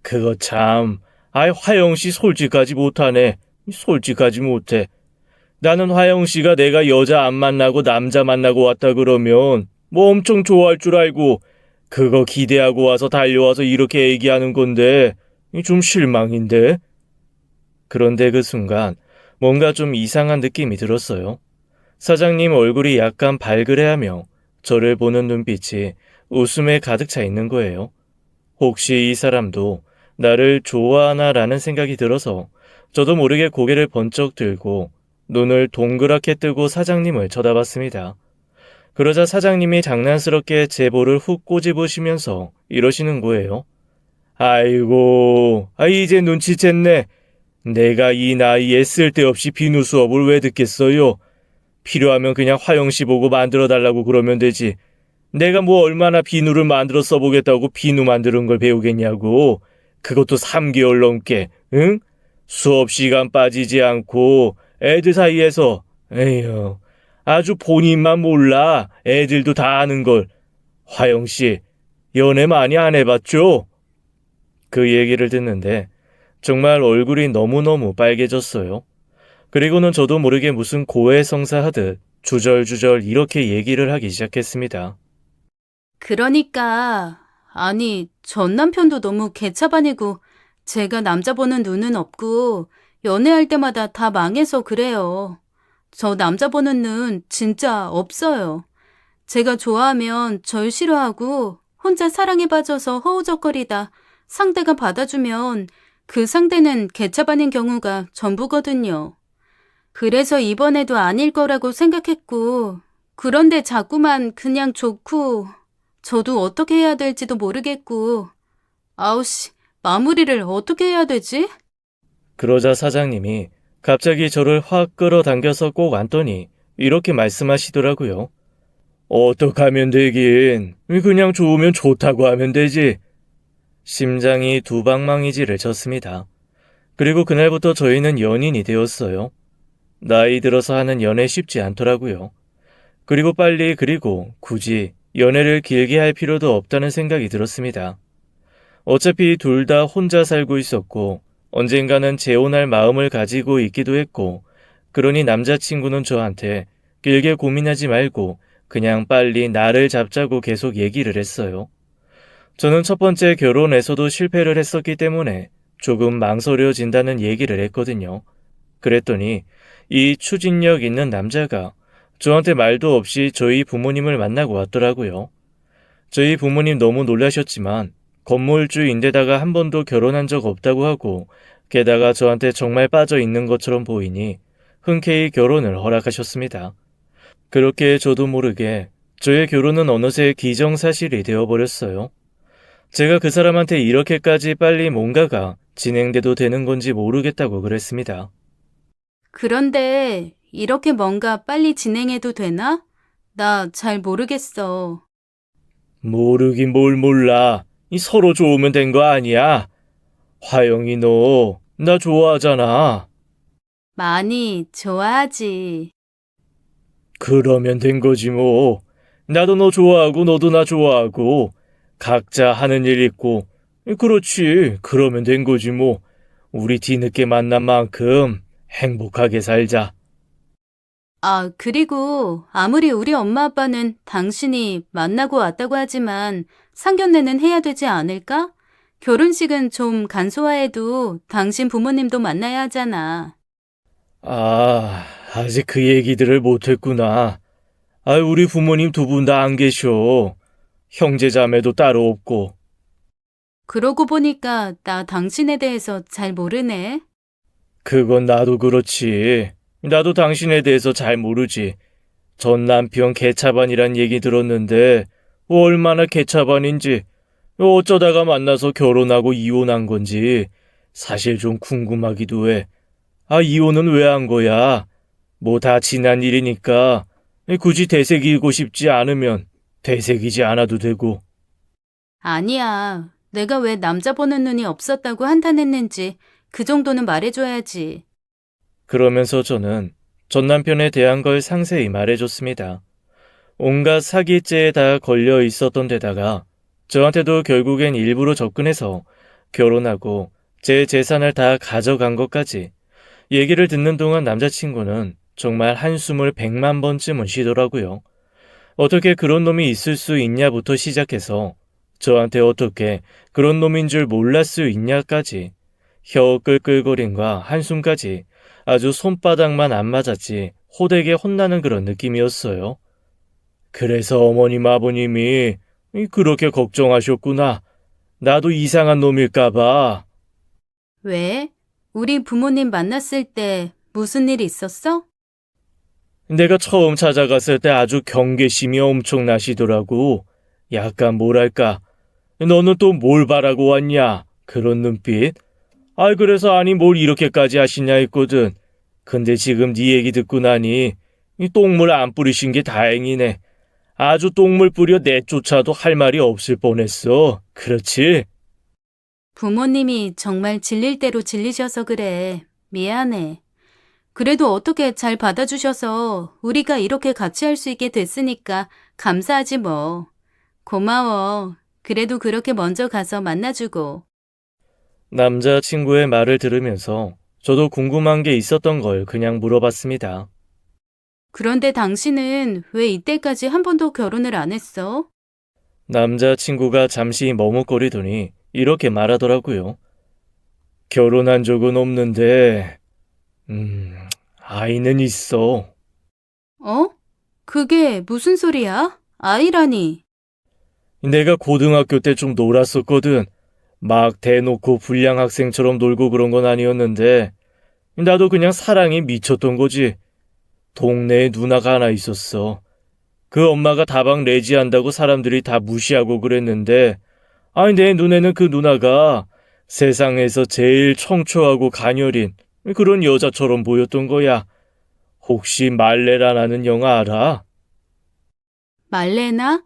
그거 참, 아이 화영 씨 솔직하지 못하네. 솔직하지 못해. 나는 화영 씨가 내가 여자 안 만나고 남자 만나고 왔다 그러면 뭐 엄청 좋아할 줄 알고 그거 기대하고 와서 달려와서 이렇게 얘기하는 건데 좀 실망인데. 그런데 그 순간 뭔가 좀 이상한 느낌이 들었어요. 사장님 얼굴이 약간 발그레하며 저를 보는 눈빛이 웃음에 가득 차 있는 거예요. 혹시 이 사람도 나를 좋아하나라는 생각이 들어서 저도 모르게 고개를 번쩍 들고 눈을 동그랗게 뜨고 사장님을 쳐다봤습니다. 그러자 사장님이 장난스럽게 제 볼을 훅 꼬집으시면서 이러시는 거예요. 아이고, 이제 눈치챘네. 내가 이 나이에 쓸데없이 비누 수업을 왜 듣겠어요? 필요하면 그냥 화영 씨 보고 만들어 달라고 그러면 되지. 내가 뭐 얼마나 비누를 만들어 써보겠다고 비누 만드는 걸 배우겠냐고. 그것도 3개월 넘게, 응? 수업 시간 빠지지 않고 애들 사이에서, 에휴, 아주 본인만 몰라. 애들도 다 아는 걸. 화영 씨, 연애 많이 안 해봤죠? 그 얘기를 듣는데 정말 얼굴이 너무너무 빨개졌어요. 그리고는 저도 모르게 무슨 고해성사하듯 주절주절 이렇게 얘기를 하기 시작했습니다. 그러니까, 아니, 전 남편도 너무 개차반이고, 제가 남자 보는 눈은 없고, 연애할 때마다 다 망해서 그래요. 저 남자 보는 눈 진짜 없어요. 제가 좋아하면 절 싫어하고 혼자 사랑에 빠져서 허우적거리다 상대가 받아주면 그 상대는 개차반인 경우가 전부거든요. 그래서 이번에도 아닐 거라고 생각했고, 그런데 자꾸만 그냥 좋고, 저도 어떻게 해야 될지도 모르겠고, 아우씨, 마무리를 어떻게 해야 되지? 그러자 사장님이 갑자기 저를 확 끌어당겨서 꼭 안더니 이렇게 말씀하시더라고요. 어떡하면 되긴. 그냥 좋으면 좋다고 하면 되지. 심장이 두방망이질을 쳤습니다. 그리고 그날부터 저희는 연인이 되었어요. 나이 들어서 하는 연애 쉽지 않더라고요. 그리고 굳이 연애를 길게 할 필요도 없다는 생각이 들었습니다. 어차피 둘 다 혼자 살고 있었고 언젠가는 재혼할 마음을 가지고 있기도 했고, 그러니 남자친구는 저한테 길게 고민하지 말고 그냥 빨리 나를 잡자고 계속 얘기를 했어요. 저는 첫 번째 결혼에서도 실패를 했었기 때문에 조금 망설여진다는 얘기를 했거든요. 그랬더니 이 추진력 있는 남자가 저한테 말도 없이 저희 부모님을 만나고 왔더라고요. 저희 부모님 너무 놀라셨지만 건물주인데다가 한 번도 결혼한 적 없다고 하고, 게다가 저한테 정말 빠져 있는 것처럼 보이니 흔쾌히 결혼을 허락하셨습니다. 그렇게 저도 모르게 저의 결혼은 어느새 기정사실이 되어버렸어요. 제가 그 사람한테 이렇게까지 빨리 뭔가가 진행돼도 되는 건지 모르겠다고 그랬습니다. 그런데 이렇게 뭔가 빨리 진행해도 되나? 나 잘 모르겠어. 모르긴 뭘 몰라. 이 서로 좋으면 된 거 아니야? 화영이 너, 나 좋아하잖아. 많이 좋아하지. 그러면 된 거지 뭐. 나도 너 좋아하고 너도 나 좋아하고 각자 하는 일 있고, 그렇지. 그러면 된 거지 뭐. 우리 뒤늦게 만난 만큼 행복하게 살자. 아, 그리고 아무리 우리 엄마 아빠는 당신이 만나고 왔다고 하지만 상견례는 해야 되지 않을까? 결혼식은 좀 간소화해도 당신 부모님도 만나야 하잖아. 아, 아직 그 얘기들을 못했구나. 우리 부모님 두 분 다 안 계셔. 형제 자매도 따로 없고. 그러고 보니까 나 당신에 대해서 잘 모르네. 그건 나도 그렇지. 나도 당신에 대해서 잘 모르지. 전 남편 개차반이란 얘기 들었는데 얼마나 개차반인지, 어쩌다가 만나서 결혼하고 이혼한 건지 사실 좀 궁금하기도 해. 이혼은 왜 한 거야? 뭐 다 지난 일이니까 굳이 되새기고 싶지 않으면 되새기지 않아도 되고. 아니야. 내가 왜 남자 보는 눈이 없었다고 한탄했는지 그 정도는 말해줘야지. 그러면서 저는 전 남편에 대한 걸 상세히 말해줬습니다. 온갖 사기죄에 다 걸려 있었던 데다가 저한테도 결국엔 일부러 접근해서 결혼하고 제 재산을 다 가져간 것까지. 얘기를 듣는 동안 남자친구는 정말 한숨을 100만 번쯤은 쉬더라고요. 어떻게 그런 놈이 있을 수 있냐부터 시작해서 저한테 어떻게 그런 놈인 줄 몰랐을 수 있냐까지, 혀 끌끌거림과 한숨까지 아주 손바닥만 안 맞았지 호되게 혼나는 그런 느낌이었어요. 그래서 어머님 아버님이 그렇게 걱정하셨구나. 나도 이상한 놈일까봐. 왜? 우리 부모님 만났을 때 무슨 일 있었어? 내가 처음 찾아갔을 때 아주 경계심이 엄청나시더라고. 약간 뭐랄까, 너는 또 뭘 바라고 왔냐? 그런 눈빛. 그래서 아니 뭘 이렇게까지 하시냐 했거든. 근데 지금 네 얘기 듣고 나니 이 똥물 안 뿌리신 게 다행이네. 아주 똥물 뿌려 내쫓아도 할 말이 없을 뻔했어. 그렇지? 부모님이 정말 질릴 대로 질리셔서 그래. 미안해. 그래도 어떻게 잘 받아주셔서 우리가 이렇게 같이 할 수 있게 됐으니까 감사하지 뭐. 고마워. 그래도 그렇게 먼저 가서 만나주고. 남자친구의 말을 들으면서 저도 궁금한 게 있었던 걸 그냥 물어봤습니다. 그런데 당신은 왜 이때까지 한 번도 결혼을 안 했어? 남자친구가 잠시 머뭇거리더니 이렇게 말하더라고요. 결혼한 적은 없는데 아이는 있어. 어? 그게 무슨 소리야? 아이라니. 내가 고등학교 때 좀 놀았었거든. 막 대놓고 불량 학생처럼 놀고 그런 건 아니었는데, 나도 그냥 사랑에 미쳤던 거지. 동네에 누나가 하나 있었어. 그 엄마가 다방 내지한다고 사람들이 다 무시하고 그랬는데, 아니, 내 눈에는 그 누나가 세상에서 제일 청초하고 가녀린 그런 여자처럼 보였던 거야. 혹시 말레라라는 영화 알아? 말레나?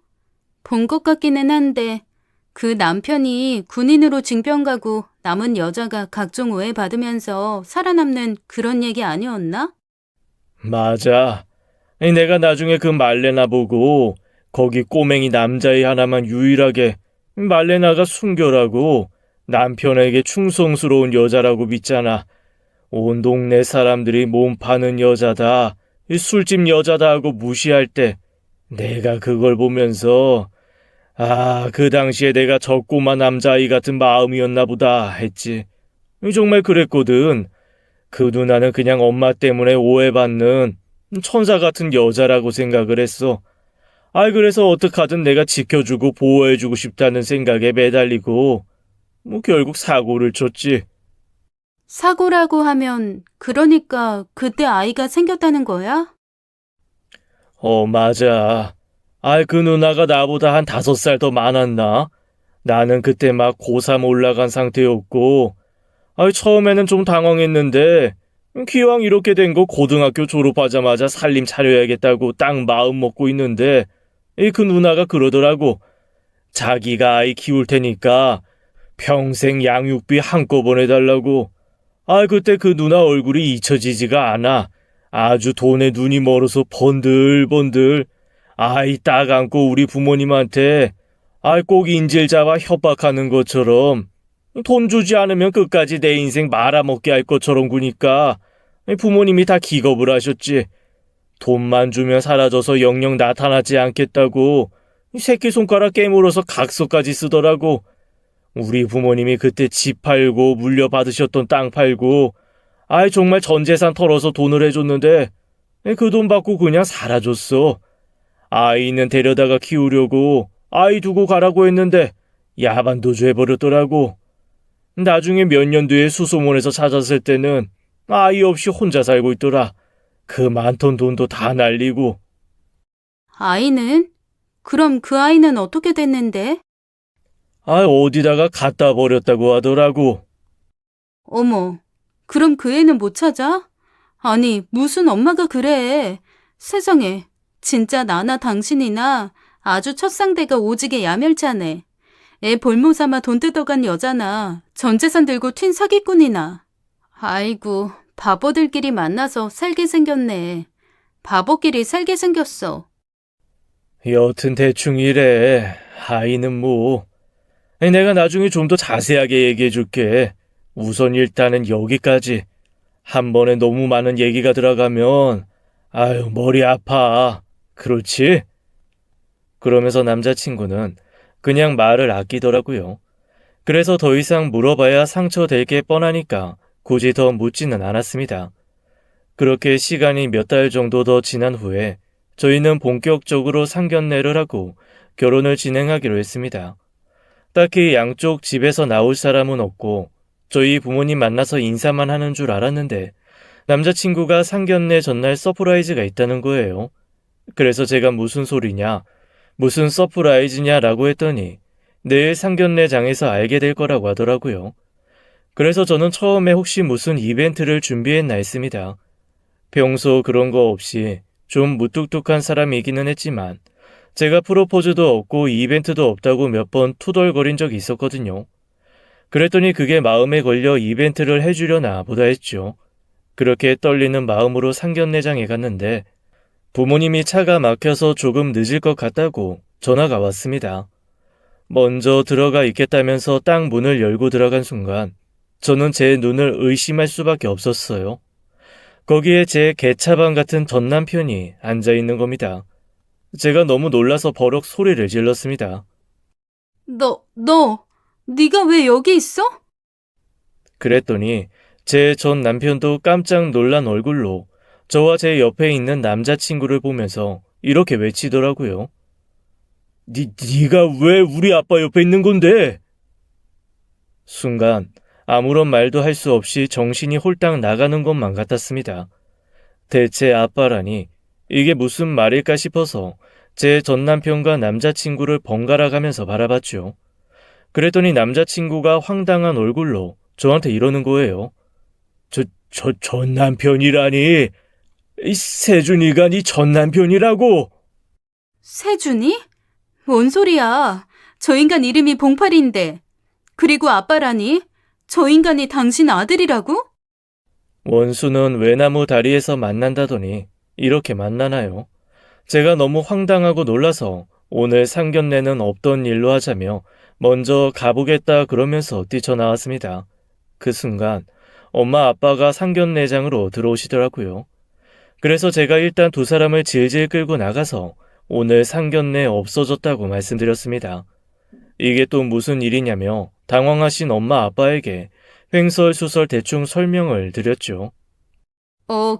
본 것 같기는 한데 그 남편이 군인으로 징병 가고 남은 여자가 각종 오해 받으면서 살아남는 그런 얘기 아니었나? 맞아. 내가 나중에 그 말레나 보고 거기 꼬맹이 남자애 하나만 유일하게 말레나가 순결하고 남편에게 충성스러운 여자라고 믿잖아. 온 동네 사람들이 몸 파는 여자다, 이 술집 여자다 하고 무시할 때 내가 그걸 보면서 그 당시에 내가 저 꼬마 남자아이 같은 마음이었나 보다 했지. 정말 그랬거든. 그 누나는 그냥 엄마 때문에 오해받는 천사 같은 여자라고 생각을 했어. 그래서 어떡하든 내가 지켜주고 보호해주고 싶다는 생각에 매달리고, 결국 사고를 쳤지. 사고라고 하면 그러니까 그때 아이가 생겼다는 거야? 맞아. 그 누나가 나보다 한 5살 더 많았나? 나는 그때 막 고3 올라간 상태였고, 처음에는 좀 당황했는데, 기왕 이렇게 된 거 고등학교 졸업하자마자 살림 차려야겠다고 딱 마음 먹고 있는데, 그 누나가 그러더라고. 자기가 아이 키울 테니까 평생 양육비 한꺼번에 달라고. 그때 그 누나 얼굴이 잊혀지지가 않아. 아주 돈에 눈이 멀어서 번들번들. 아이 딱 안고 우리 부모님한테 꼭 인질 잡아 협박하는 것처럼 돈 주지 않으면 끝까지 내 인생 말아먹게 할 것처럼 구니까 부모님이 다 기겁을 하셨지. 돈만 주면 사라져서 영영 나타나지 않겠다고 새끼손가락 깨물어서 각서까지 쓰더라고. 우리 부모님이 그때 집 팔고 물려받으셨던 땅 팔고 정말 전 재산 털어서 돈을 해줬는데 그 돈 받고 그냥 사라졌어. 아이는 데려다가 키우려고 아이 두고 가라고 했는데 야반도주 해버렸더라고. 나중에 몇 년 뒤에 수소문에서 찾았을 때는 아이 없이 혼자 살고 있더라. 그 많던 돈도 다 날리고. 아이는? 그럼 그 아이는 어떻게 됐는데? 어디다가 갖다 버렸다고 하더라고. 어머, 그럼 그 애는 못 찾아? 아니, 무슨 엄마가 그래. 세상에, 진짜 나나 당신이나 아주 첫 상대가 오지게 야멸차네. 애 볼모 삼아 돈 뜯어간 여자나 전 재산 들고 튄 사기꾼이나. 아이고, 바보들끼리 만나서 살게 생겼네. 바보끼리 살게 생겼어. 여튼 대충 이래. 아이는 뭐. 내가 나중에 좀 더 자세하게 얘기해 줄게. 우선 일단은 여기까지. 한 번에 너무 많은 얘기가 들어가면 머리 아파. 그렇지? 그러면서 남자친구는 그냥 말을 아끼더라고요. 그래서 더 이상 물어봐야 상처될 게 뻔하니까 굳이 더 묻지는 않았습니다. 그렇게 시간이 몇 달 정도 더 지난 후에 저희는 본격적으로 상견례를 하고 결혼을 진행하기로 했습니다. 딱히 양쪽 집에서 나올 사람은 없고 저희 부모님 만나서 인사만 하는 줄 알았는데 남자친구가 상견례 전날 서프라이즈가 있다는 거예요. 그래서 제가 무슨 소리냐, 무슨 서프라이즈냐라고 했더니 내일 상견례장에서 알게 될 거라고 하더라고요. 그래서 저는 처음에 혹시 무슨 이벤트를 준비했나 했습니다. 평소 그런 거 없이 좀 무뚝뚝한 사람이기는 했지만 제가 프로포즈도 없고 이벤트도 없다고 몇 번 투덜거린 적이 있었거든요. 그랬더니 그게 마음에 걸려 이벤트를 해주려나 보다 했죠. 그렇게 떨리는 마음으로 상견례장에 갔는데 부모님이 차가 막혀서 조금 늦을 것 같다고 전화가 왔습니다. 먼저 들어가 있겠다면서 딱 문을 열고 들어간 순간 저는 제 눈을 의심할 수밖에 없었어요. 거기에 제 개차반 같은 전 남편이 앉아있는 겁니다. 제가 너무 놀라서 버럭 소리를 질렀습니다. 네가 왜 여기 있어? 그랬더니 제 전 남편도 깜짝 놀란 얼굴로 저와 제 옆에 있는 남자친구를 보면서 이렇게 외치더라고요. 네가 왜 우리 아빠 옆에 있는 건데? 순간 아무런 말도 할 수 없이 정신이 홀딱 나가는 것만 같았습니다. 대체 아빠라니 이게 무슨 말일까 싶어서 제 전남편과 남자친구를 번갈아 가면서 바라봤죠. 그랬더니 남자친구가 황당한 얼굴로 저한테 이러는 거예요. 저 전남편이라니? 이 세준이가 네 전남편이라고? 세준이? 뭔 소리야? 저 인간 이름이 봉팔인데. 그리고 아빠라니? 저 인간이 당신 아들이라고? 원수는 외나무 다리에서 만난다더니 이렇게 만나나요? 제가 너무 황당하고 놀라서 오늘 상견례는 없던 일로 하자며 먼저 가보겠다 그러면서 뛰쳐나왔습니다. 그 순간 엄마 아빠가 상견례장으로 들어오시더라고요. 그래서 제가 일단 두 사람을 질질 끌고 나가서 오늘 상견례 없어졌다고 말씀드렸습니다. 이게 또 무슨 일이냐며 당황하신 엄마 아빠에게 횡설수설 대충 설명을 드렸죠.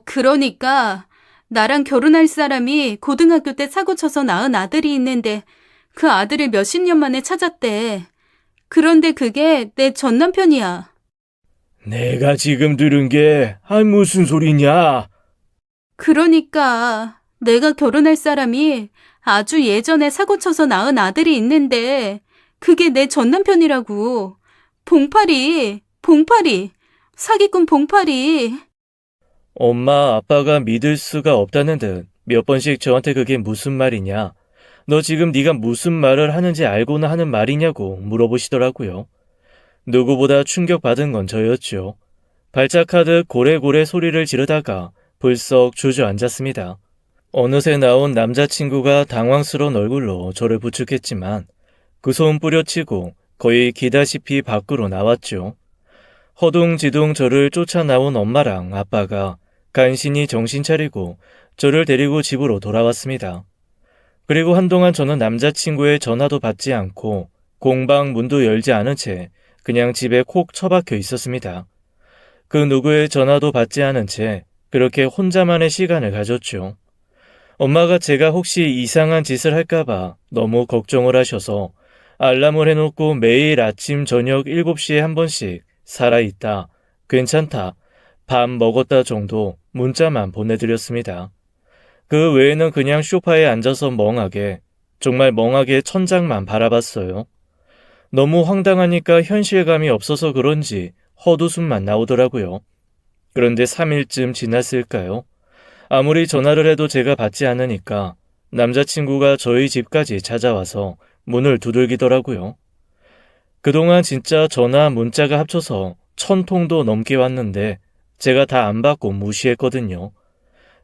그러니까 나랑 결혼할 사람이 고등학교 때 사고 쳐서 낳은 아들이 있는데 그 아들을 몇십 년 만에 찾았대. 그런데 그게 내 전 남편이야. 내가 지금 들은 게 무슨 소리냐? 그러니까 내가 결혼할 사람이 아주 예전에 사고 쳐서 낳은 아들이 있는데 그게 내 전 남편이라고. 봉팔이, 사기꾼 봉팔이. 엄마 아빠가 믿을 수가 없다는 듯 몇 번씩 저한테 그게 무슨 말이냐? 너 지금 네가 무슨 말을 하는지 알고나 하는 말이냐고 물어보시더라고요. 누구보다 충격받은 건 저였죠. 발작하듯 고래고래 소리를 지르다가 불썩 주저앉았습니다. 어느새 나온 남자친구가 당황스러운 얼굴로 저를 부축했지만 그 손 뿌려치고 거의 기다시피 밖으로 나왔죠. 허둥지둥 저를 쫓아 나온 엄마랑 아빠가 간신히 정신 차리고 저를 데리고 집으로 돌아왔습니다. 그리고 한동안 저는 남자친구의 전화도 받지 않고 공방 문도 열지 않은 채 그냥 집에 콕 처박혀 있었습니다. 그 누구의 전화도 받지 않은 채 그렇게 혼자만의 시간을 가졌죠. 엄마가 제가 혹시 이상한 짓을 할까봐 너무 걱정을 하셔서 알람을 해놓고 매일 아침 저녁 7시에 한 번씩 살아있다, 괜찮다, 밥 먹었다 정도 문자만 보내드렸습니다. 그 외에는 그냥 소파에 앉아서 멍하게, 정말 멍하게 천장만 바라봤어요. 너무 황당하니까 현실감이 없어서 그런지 헛웃음만 나오더라고요. 그런데 3일쯤 지났을까요? 아무리 전화를 해도 제가 받지 않으니까 남자친구가 저희 집까지 찾아와서 문을 두들기더라고요. 그동안 진짜 전화, 문자가 합쳐서 1000통도 넘게 왔는데 제가 다 안 받고 무시했거든요.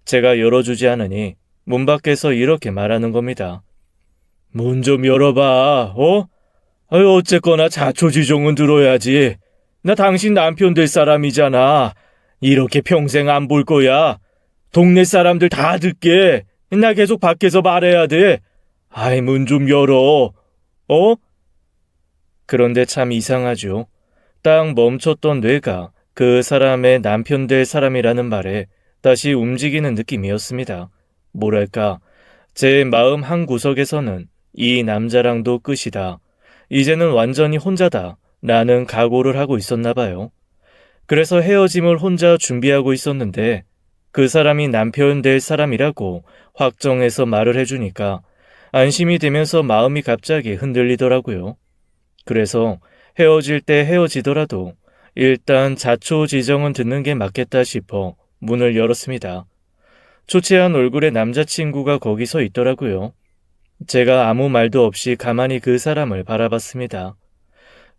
제가 열어주지 않으니 문 밖에서 이렇게 말하는 겁니다. 문 좀 열어봐, 어쨌거나 자초지종은 들어야지. 나 당신 남편 될 사람이잖아. 이렇게 평생 안 볼 거야. 동네 사람들 다 듣게. 나 계속 밖에서 말해야 돼. 문 좀 열어. 그런데 참 이상하죠. 딱 멈췄던 뇌가 그 사람의 남편 될 사람이라는 말에 다시 움직이는 느낌이었습니다. 뭐랄까, 제 마음 한 구석에서는 이 남자랑도 끝이다. 이제는 완전히 혼자다. 라는 각오를 하고 있었나 봐요. 그래서 헤어짐을 혼자 준비하고 있었는데 그 사람이 남편 될 사람이라고 확정해서 말을 해주니까 안심이 되면서 마음이 갑자기 흔들리더라고요. 그래서 헤어질 때 헤어지더라도 일단 자초지정은 듣는 게 맞겠다 싶어 문을 열었습니다. 초췌한 얼굴의 남자친구가 거기 서 있더라고요. 제가 아무 말도 없이 가만히 그 사람을 바라봤습니다.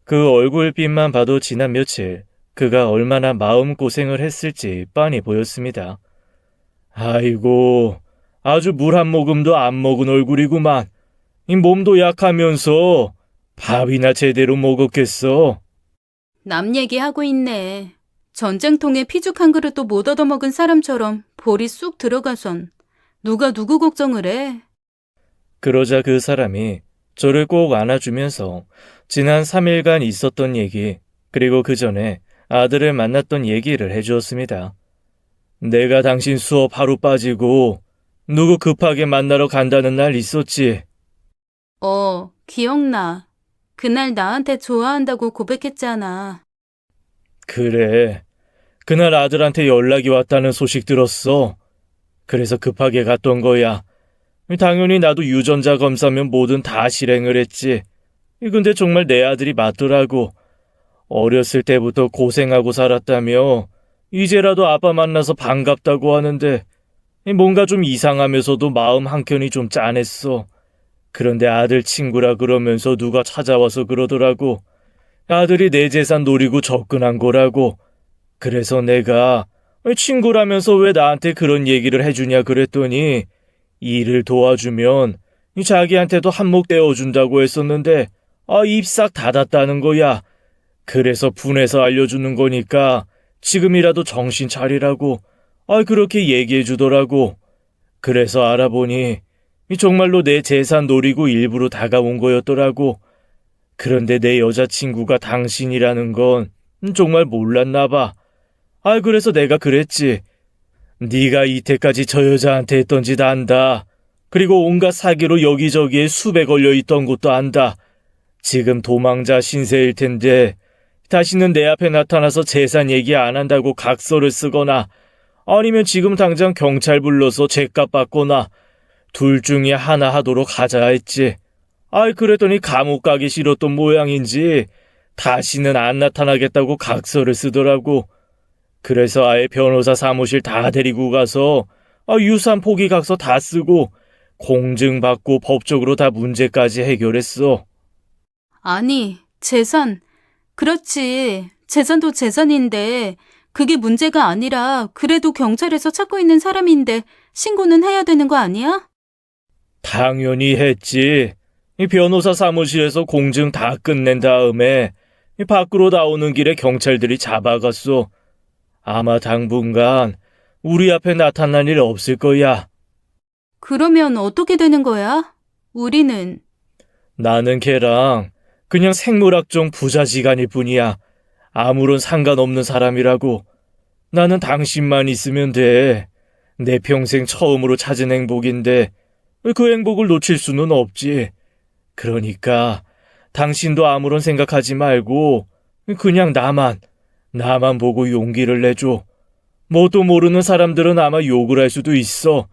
그 얼굴빛만 봐도 지난 며칠 그가 얼마나 마음고생을 했을지 빤히 보였습니다. 아이고, 아주 물 한 모금도 안 먹은 얼굴이구만. 이 몸도 약하면서 밥이나 제대로 먹었겠어. 남 얘기하고 있네. 전쟁통에 피죽 한 그릇도 못 얻어먹은 사람처럼 볼이 쑥 들어가선 누가 누구 걱정을 해? 그러자 그 사람이 저를 꼭 안아주면서 지난 3일간 있었던 얘기, 그리고 그 전에 아들을 만났던 얘기를 해주었습니다. 내가 당신 수업 하루 빠지고 누구 급하게 만나러 간다는 날 있었지. 기억나. 그날 나한테 좋아한다고 고백했잖아. 그래. 그날 아들한테 연락이 왔다는 소식 들었어. 그래서 급하게 갔던 거야. 당연히 나도 유전자 검사면 뭐든 다 실행을 했지. 근데 정말 내 아들이 맞더라고. 어렸을 때부터 고생하고 살았다며 이제라도 아빠 만나서 반갑다고 하는데 뭔가 좀 이상하면서도 마음 한켠이 좀 짠했어. 그런데 아들 친구라 그러면서 누가 찾아와서 그러더라고. 아들이 내 재산 노리고 접근한 거라고. 그래서 내가 친구라면서 왜 나한테 그런 얘기를 해주냐 그랬더니 일을 도와주면 자기한테도 한몫 떼어준다고 했었는데 입 싹 닫았다는 거야. 그래서 분해서 알려주는 거니까 지금이라도 정신 차리라고 그렇게 얘기해 주더라고. 그래서 알아보니 정말로 내 재산 노리고 일부러 다가온 거였더라고. 그런데 내 여자친구가 당신이라는 건 정말 몰랐나 봐. 그래서 내가 그랬지. 네가 이때까지 저 여자한테 했던 짓 안다. 그리고 온갖 사기로 여기저기에 수배 걸려 있던 것도 안다. 지금 도망자 신세일 텐데 다시는 내 앞에 나타나서 재산 얘기 안 한다고 각서를 쓰거나 아니면 지금 당장 경찰 불러서 죗값 받거나 둘 중에 하나 하도록 하자 했지. 그랬더니 감옥 가기 싫었던 모양인지 다시는 안 나타나겠다고 각서를 쓰더라고. 그래서 아예 변호사 사무실 다 데리고 가서 유산 포기 각서 다 쓰고 공증받고 법적으로 다 문제까지 해결했어. 아니, 재산. 그렇지. 재산도 재산인데 그게 문제가 아니라 그래도 경찰에서 찾고 있는 사람인데 신고는 해야 되는 거 아니야? 당연히 했지. 이 변호사 사무실에서 공증 다 끝낸 다음에 밖으로 나오는 길에 경찰들이 잡아갔어. 아마 당분간 우리 앞에 나타날 일 없을 거야. 그러면 어떻게 되는 거야? 우리는. 나는 걔랑 그냥 생물학종 부자지간일 뿐이야. 아무런 상관없는 사람이라고. 나는 당신만 있으면 돼. 내 평생 처음으로 찾은 행복인데 그 행복을 놓칠 수는 없지. 그러니까 당신도 아무런 생각하지 말고 그냥 나만 보고 용기를 내줘. 뭣도 모르는 사람들은 아마 욕을 할 수도 있어.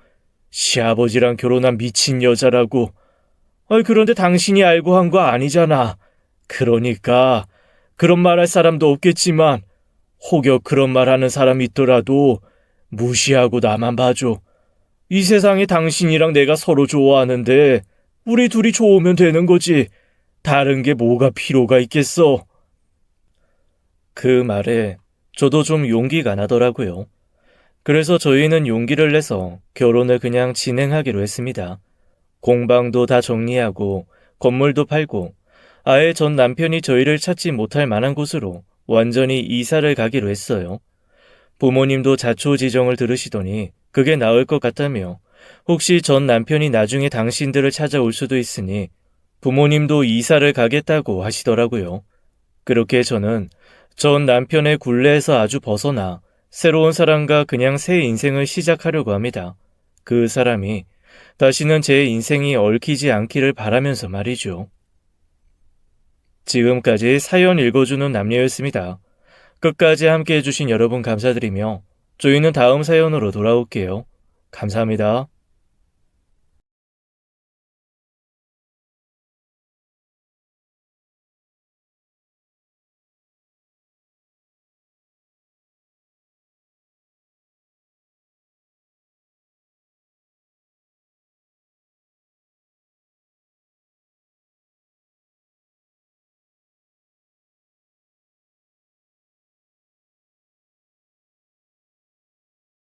시아버지랑 결혼한 미친 여자라고. 그런데 당신이 알고 한 거 아니잖아. 그러니까 그런 말 할 사람도 없겠지만 혹여 그런 말 하는 사람 있더라도 무시하고 나만 봐줘. 이 세상에 당신이랑 내가 서로 좋아하는데 우리 둘이 좋으면 되는 거지. 다른 게 뭐가 필요가 있겠어. 그 말에 저도 좀 용기가 나더라고요. 그래서 저희는 용기를 내서 결혼을 그냥 진행하기로 했습니다. 공방도 다 정리하고 건물도 팔고 아예 전 남편이 저희를 찾지 못할 만한 곳으로 완전히 이사를 가기로 했어요. 부모님도 자초지종을 들으시더니 그게 나을 것 같다며 혹시 전 남편이 나중에 당신들을 찾아올 수도 있으니 부모님도 이사를 가겠다고 하시더라고요. 그렇게 저는 전 남편의 굴레에서 아주 벗어나 새로운 사람과 그냥 새 인생을 시작하려고 합니다. 그 사람이 다시는 제 인생이 얽히지 않기를 바라면서 말이죠. 지금까지 사연 읽어주는 남녀였습니다. 끝까지 함께 해주신 여러분 감사드리며 저희는 다음 사연으로 돌아올게요. 감사합니다.